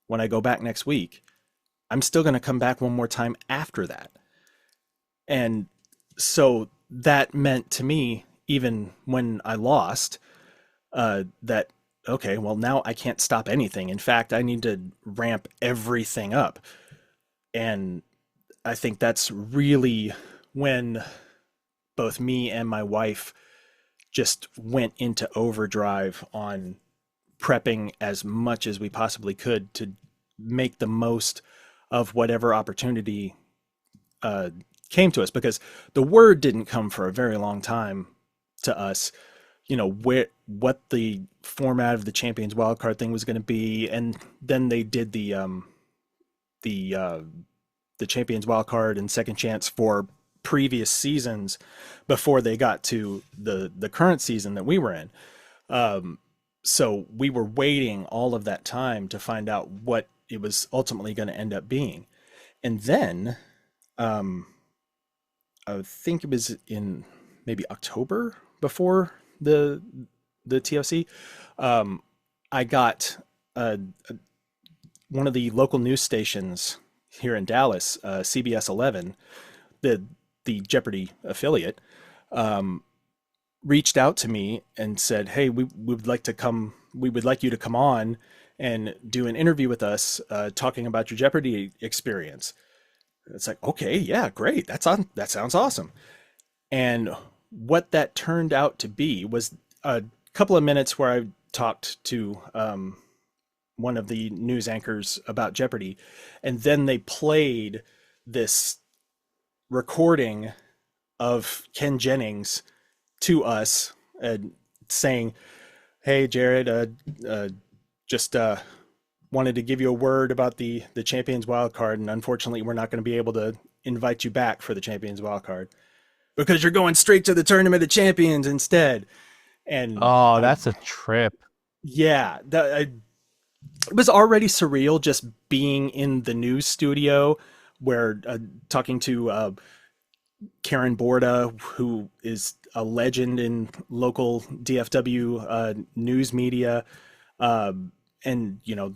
when I go back next week, I'm still going to come back one more time after that. And so that meant to me, even when I lost, that, okay, well, now I can't stop anything. In fact, I need to ramp everything up. And I think that's really when both me and my wife just went into overdrive on prepping as much as we possibly could to make the most of whatever opportunity came to us, because the word didn't come for a very long time to us, what the format of the Champions Wildcard thing was going to be. And then they did the Champions Wildcard and Second Chance for previous seasons before they got to the current season that we were in. So we were waiting all of that time to find out what it was ultimately going to end up being. And then I think it was in maybe October before the TOC, I got one of the local news stations here in Dallas, CBS 11, the Jeopardy affiliate, reached out to me and said, "Hey, we would like you to come on and do an interview with us, talking about your Jeopardy experience." It's like, okay, yeah, great. That sounds awesome. And what that turned out to be was a couple of minutes where I talked to one of the news anchors about Jeopardy, and then they played this recording of Ken Jennings to us, saying, "Hey, Jared, just wanted to give you a word about the Champions Wildcard, and unfortunately we're not going to be able to invite you back for the Champions Wildcard because you're going straight to the Tournament of Champions instead." And that's a trip. Yeah, it was already surreal just being in the news studio where talking to Karen Borda, who is a legend in local DFW news media, and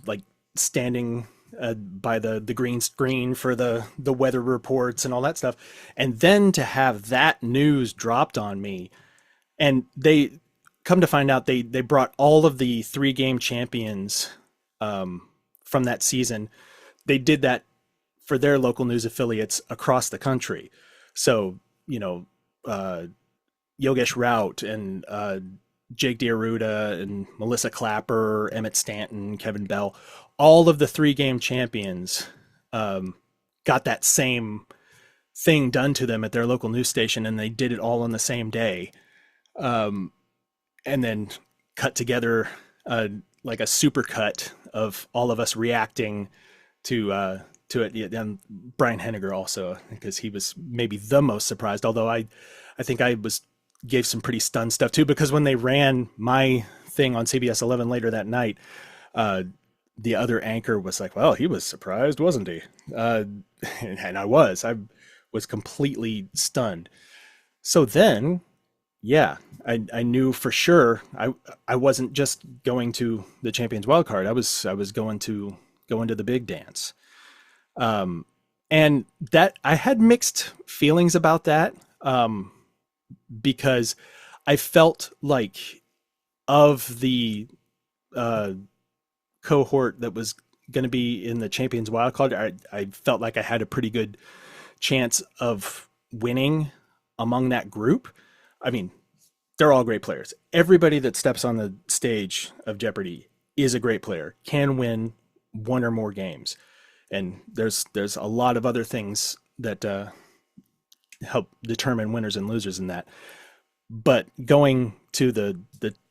like standing by the green screen for the weather reports and all that stuff, and then to have that news dropped on me. And they come to find out they brought all of the 3-game champions from that season. They did that for their local news affiliates across the country. So Yogesh Rout and Jake D'Aruda and Melissa Clapper, Emmett Stanton, Kevin Bell, all of the 3-game champions got that same thing done to them at their local news station, and they did it all on the same day. And then cut together like a super cut of all of us reacting to it. And Brian Henniger also, because he was maybe the most surprised, although I think I gave some pretty stunned stuff too, because when they ran my thing on CBS 11 later that night, the other anchor was like, "Well, he was surprised, wasn't he?" And I was completely stunned. So then, yeah, I knew for sure I wasn't just going to the Champions Wildcard. I was going to go into the big dance. And that I had mixed feelings about that, because I felt like of the cohort that was going to be in the Champions Wildcard, I felt like I had a pretty good chance of winning among that group. I mean, they're all great players. Everybody that steps on the stage of Jeopardy is a great player, can win one or more games. And there's a lot of other things that help determine winners and losers in that. But going to the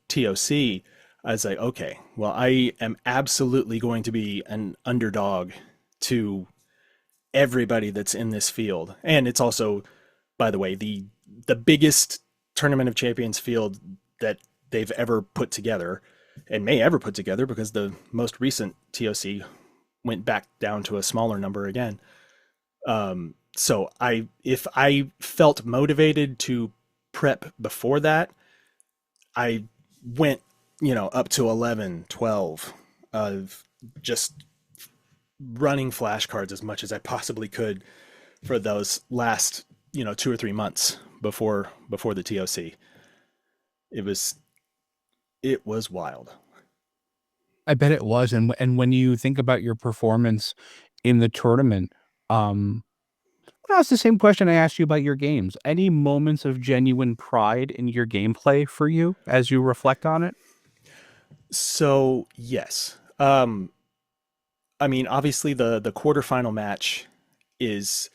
TOC, I was like, okay, well, I am absolutely going to be an underdog to everybody that's in this field. And it's also, by the way, the biggest Tournament of Champions field that they've ever put together and may ever put together, because the most recent TOC went back down to a smaller number again. So if I felt motivated to prep before that, I went, up to 11, 12 of just running flashcards as much as I possibly could for those last, 2 or 3 months before the TOC. It was wild. I bet it was. And when you think about your performance in the tournament, I'll ask the same question I asked you about your games. Any moments of genuine pride in your gameplay for you as you reflect on it? So, yes. I mean, obviously the quarterfinal match is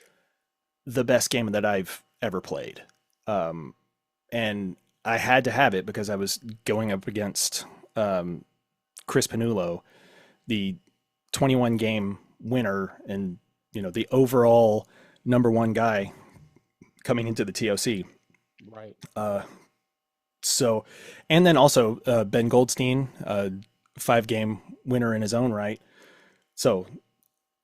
the best game that I've ever played. And I had to have it because I was going up against Chris Panulo, the 21 game winner and, the overall number one guy coming into the TOC. Right. So, and then also Ben Goldstein, 5 game winner in his own right. So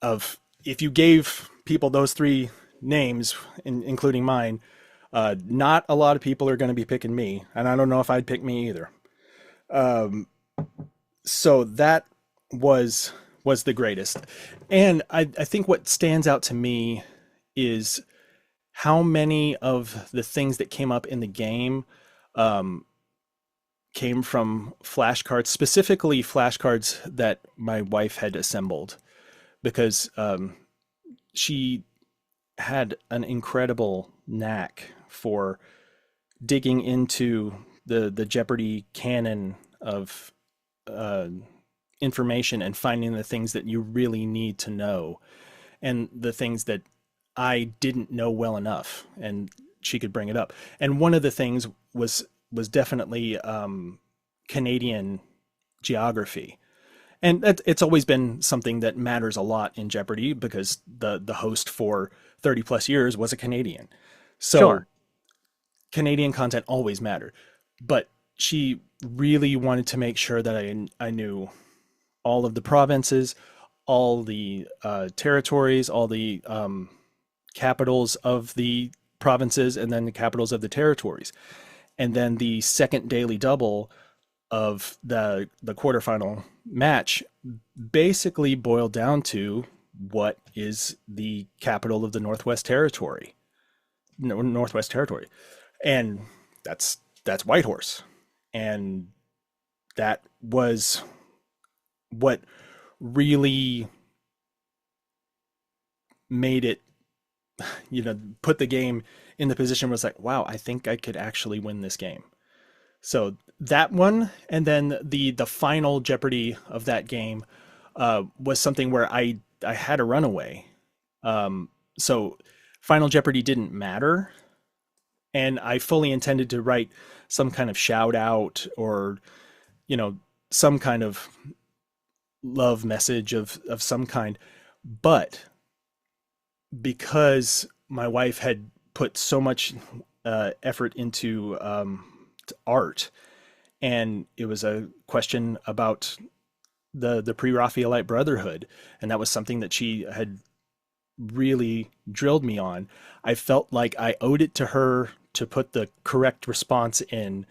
if you gave people those 3 names, including mine, not a lot of people are going to be picking me, and I don't know if I'd pick me either. So that was the greatest. And I think what stands out to me is how many of the things that came up in the game came from flashcards, specifically flashcards that my wife had assembled, because she had an incredible knack for digging into the Jeopardy canon of information and finding the things that you really need to know and the things that I didn't know well enough, and she could bring it up. And one of the things was definitely Canadian geography. And it's always been something that matters a lot in Jeopardy because the host for 30 plus years was a Canadian. So Sure. Canadian content always mattered. But she really wanted to make sure that I knew all of the provinces, all the territories, all the capitals of the provinces, and then the capitals of the territories. And then the second daily double of the quarterfinal match basically boiled down to what is the capital of the Northwest Territory. And that's Whitehorse. And that was what really made it, put the game in the position where it's like, wow, I think I could actually win this game. So that one, and then the final Jeopardy of that game was something where I had a runaway. So Final Jeopardy didn't matter, and I fully intended to write some kind of shout out or, some kind of love message of some kind. But because my wife had put so much effort into art, and it was a question about the pre-Raphaelite Brotherhood, and that was something that she had really drilled me on. I felt like I owed it to her to put the correct response in,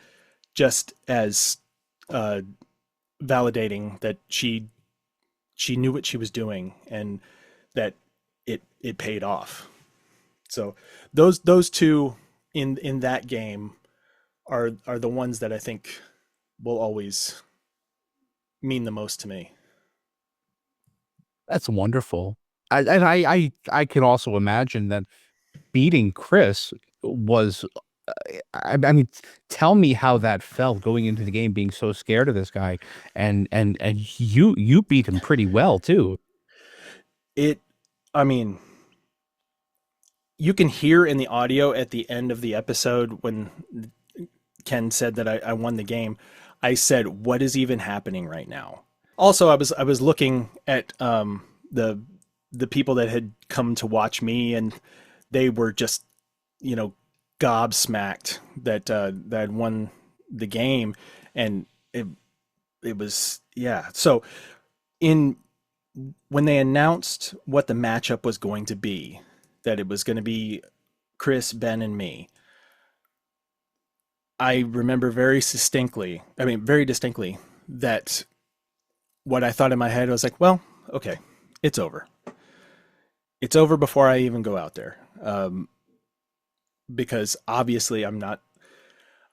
just as validating that she knew what she was doing and that it paid off. So those two in that game are the ones that I think will always mean the most to me. That's wonderful. I can also imagine that beating Chris was. I mean, tell me how that felt going into the game, being so scared of this guy, and you beat him pretty well too. I mean, you can hear in the audio at the end of the episode when Ken said that I won the game. I said, "What is even happening right now?" Also, I was looking at the people that had come to watch me, and they were just, you know, gobsmacked that that I'd won the game, and it was, yeah. So in when they announced what the matchup was going to be, that it was going to be Chris, Ben, and me, I remember very distinctly, that what I thought in my head was like, well, okay, it's over. It's over before I even go out there. Because obviously I'm not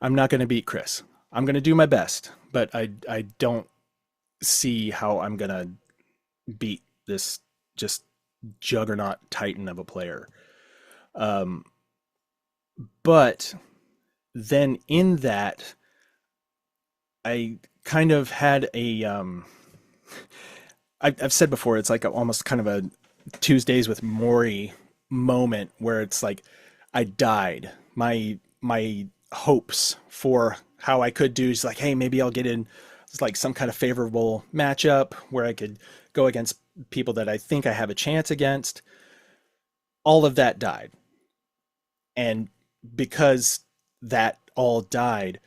going to beat Chris. I'm going to do my best, but I don't see how I'm going to beat this just juggernaut titan of a player. But then in that, I kind of had I've said before, it's like almost kind of a Tuesdays with Maury moment where it's like I died. My hopes for how I could do is like, hey, maybe I'll get in like some kind of favorable matchup where I could go against people that I think I have a chance against. All of that died. And because that all died,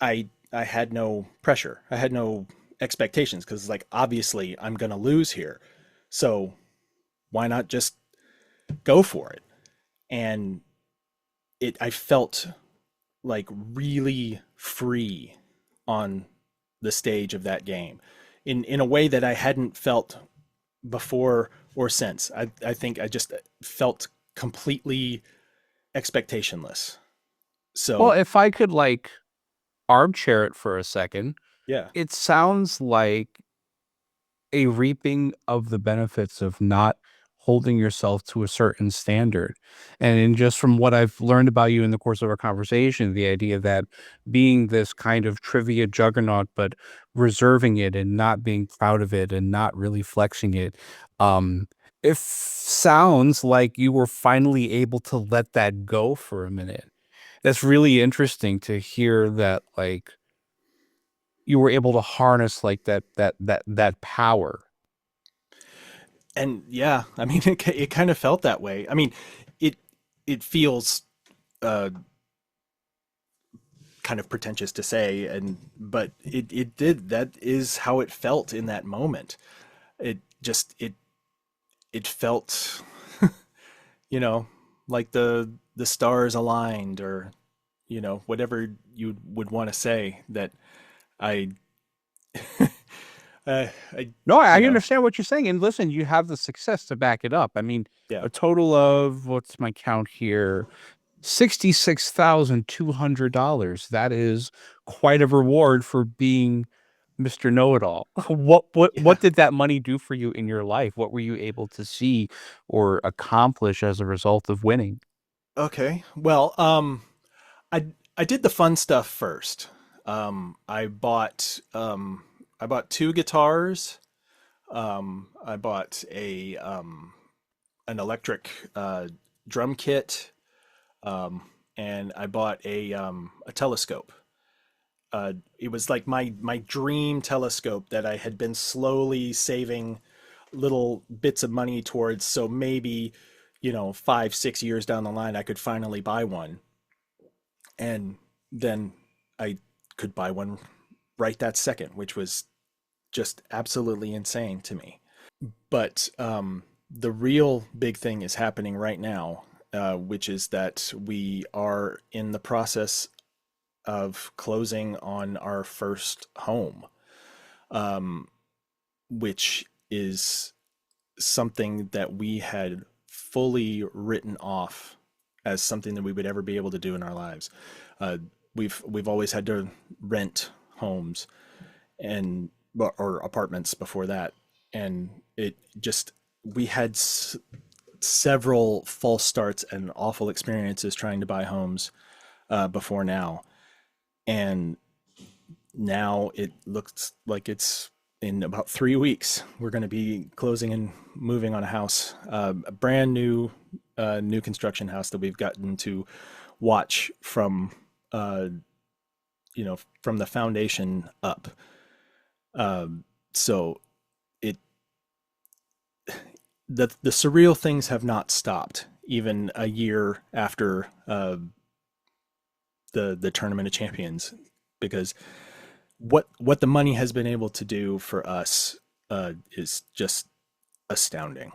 I had no pressure. I had no expectations because like obviously I'm going to lose here. So why not just go for it? And I felt like really free on the stage of that game in a way that I hadn't felt before or since. I think I just felt completely expectationless. So, Well, if I could like armchair it for a second, yeah. it sounds like a reaping of the benefits of not holding yourself to a certain standard. And in just from what I've learned about you in the course of our conversation, the idea that being this kind of trivia juggernaut, but reserving it and not being proud of it and not really flexing it, it sounds like you were finally able to let that go for a minute. That's really interesting to hear that, like, you were able to harness like that power. And yeah, I mean, it kind of felt that way. I mean, it it feels uh, kind of pretentious to say, but it did. That is how it felt in that moment. It just it felt, you know, like the stars aligned, or whatever you would want to say. That I, I No, I you know, understand what you're saying. And listen, you have the success to back it up. I mean, yeah. a total of, what's my count here? $66,200. That is quite a reward for being Mr. Know-it-all. Yeah. What did that money do for you in your life? What were you able to see or accomplish as a result of winning? Okay. Well, I I did the fun stuff first. I bought two guitars. I bought a an electric drum kit, and I bought a telescope. It was like my dream telescope that I had been slowly saving little bits of money towards. So maybe, 5, 6 years down the line, I could finally buy one, and then I could buy one right that second, which was just absolutely insane to me. But the real big thing is happening right now, which is that we are in the process of closing on our first home, um, which is something that we had fully written off as something that we would ever be able to do in our lives. Uh, we've always had to rent homes and or apartments before that, and it just, we had several false starts and awful experiences trying to buy homes before now. And now it looks like it's in about 3 weeks, we're going to be closing and moving on a house, a brand new construction house that we've gotten to watch from, from the foundation up. So the surreal things have not stopped even a year after the Tournament of Champions, because what the money has been able to do for us is just astounding.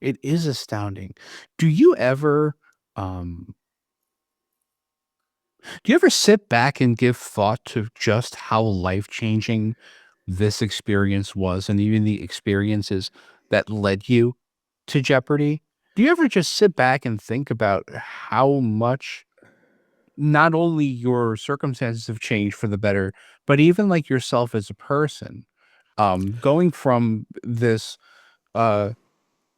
It is astounding. Do you ever sit back and give thought to just how life-changing this experience was, and even the experiences that led you to Jeopardy? Do you ever just sit back and think about how much not only your circumstances have changed for the better, but even like yourself as a person, going from this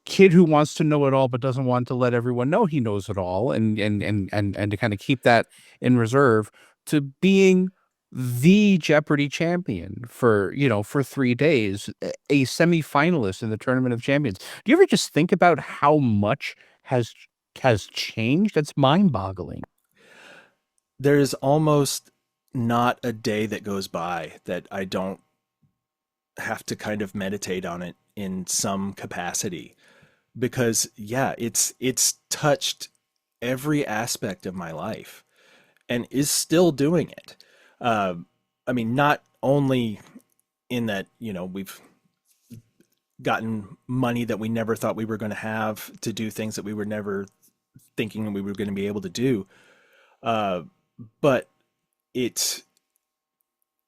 kid who wants to know it all but doesn't want to let everyone know he knows it all, and to kind of keep that in reserve, to being the Jeopardy champion for 3 days, a semifinalist in the Tournament of Champions. Do you ever just think about how much has changed? That's mind-boggling. There's almost not a day that goes by that I don't have to kind of meditate on it in some capacity, because it's touched every aspect of my life and is still doing it. I mean, not only in that, we've gotten money that we never thought we were going to have to do things that we were never thinking we were going to be able to do. But it's,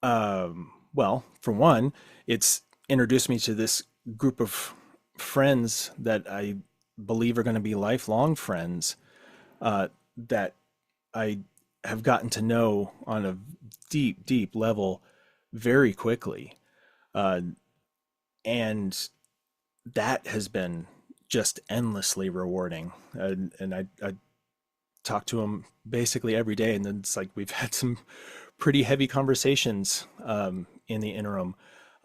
well, for one, it's introduced me to this group of friends that I believe are going to be lifelong friends, that I have gotten to know on a deep, deep level very quickly. And that has been just endlessly rewarding. And I talk to them basically every day. And then it's like, we've had some pretty heavy conversations in the interim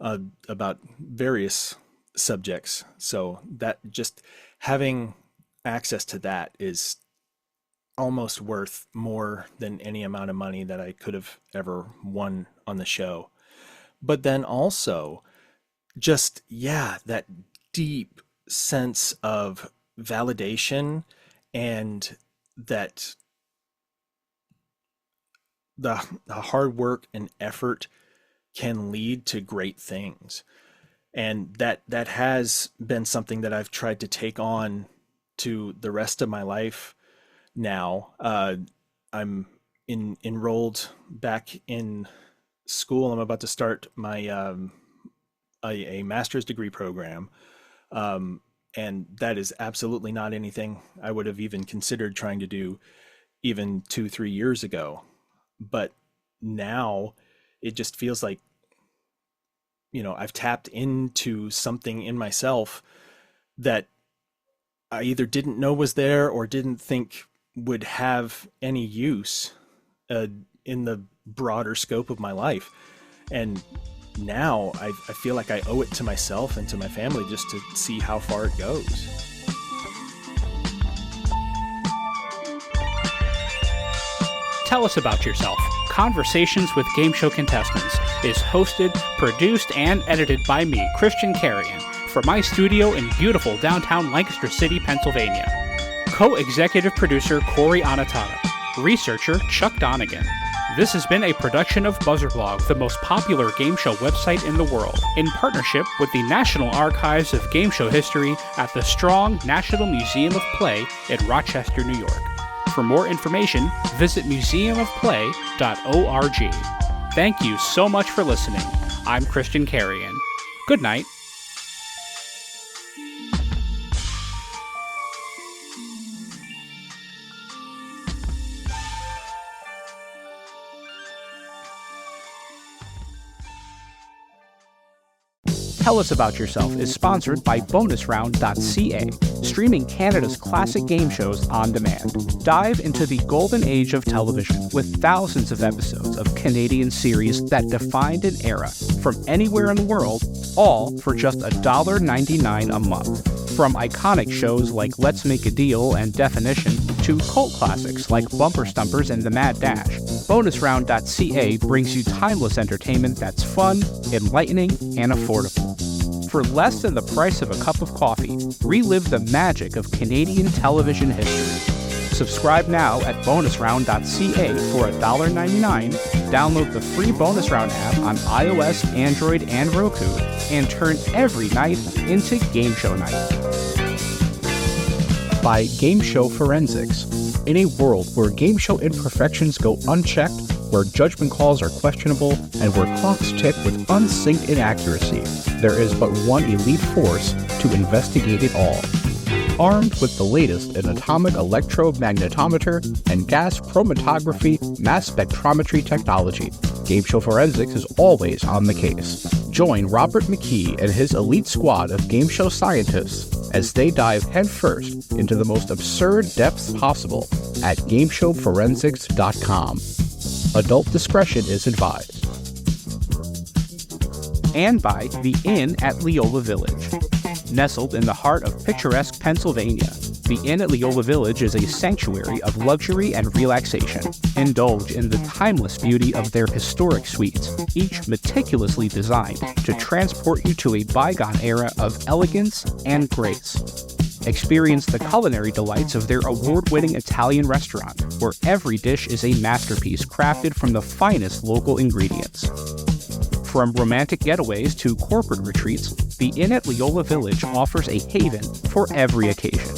about various subjects. So that, just having access to that is almost worth more than any amount of money that I could have ever won on the show. But then also just, that deep sense of validation, and that the hard work and effort can lead to great things. And that has been something that I've tried to take on to the rest of my life now. I'm enrolled back in school. I'm about to start my a master's degree program. And that is absolutely not anything I would have even considered trying to do even 2-3 years ago. But now it just feels like, I've tapped into something in myself that I either didn't know was there or didn't think would have any use in the broader scope of my life. And now I feel like I owe it to myself and to my family just to see how far it goes. Tell Us About Yourself. Conversations with Game Show Contestants is hosted, produced, and edited by me, Christian Carrion, from my studio in beautiful downtown Lancaster City, Pennsylvania. Co-executive producer Cory Anotado. Researcher Chuck Donegan. This has been a production of BuzzerBlog, the most popular game show website in the world, in partnership with the National Archives of Game Show History at the Strong National Museum of Play in Rochester, New York. For more information, visit museumofplay.org. Thank you so much for listening. I'm Christian Carrion. Good night. Tell Us About Yourself is sponsored by bonusround.ca, streaming Canada's classic game shows on demand. Dive into the golden age of television with thousands of episodes of Canadian series that defined an era from anywhere in the world, all for just $1.99 a month. From iconic shows like Let's Make a Deal and Definition to cult classics like Bumper Stumpers and The Mad Dash, bonusround.ca brings you timeless entertainment that's fun, enlightening, and affordable. For less than the price of a cup of coffee, relive the magic of Canadian television history. Subscribe now at bonusround.ca for $1.99, download the free Bonus Round app on iOS, Android, and Roku, and turn every night into Game Show Night. By Game Show Forensics. In a world where game show imperfections go unchecked, where judgment calls are questionable, and where clocks tick with unsynced inaccuracy, there is but one elite force to investigate it all. Armed with the latest in atomic electromagnetometer and gas chromatography mass spectrometry technology, Game Show Forensics is always on the case. Join Robert McKee and his elite squad of game show scientists as they dive headfirst into the most absurd depths possible at GameShowForensics.com. Adult discretion is advised. And by The Inn at Leola Village. Nestled in the heart of picturesque Pennsylvania, the Inn at Leola Village is a sanctuary of luxury and relaxation. Indulge in the timeless beauty of their historic suites, each meticulously designed to transport you to a bygone era of elegance and grace. Experience the culinary delights of their award-winning Italian restaurant, where every dish is a masterpiece crafted from the finest local ingredients. From romantic getaways to corporate retreats, the Inn at Leola Village offers a haven for every occasion.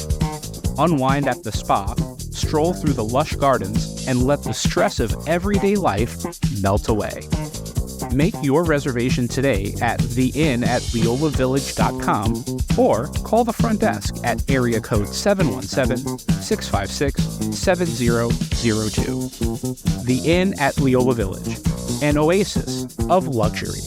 Unwind at the spa, stroll through the lush gardens, and let the stress of everyday life melt away. Make your reservation today at theinnatleolavillage.com or call the front desk at area code 717-656-7002. The Inn at Leola Village, an oasis of luxury.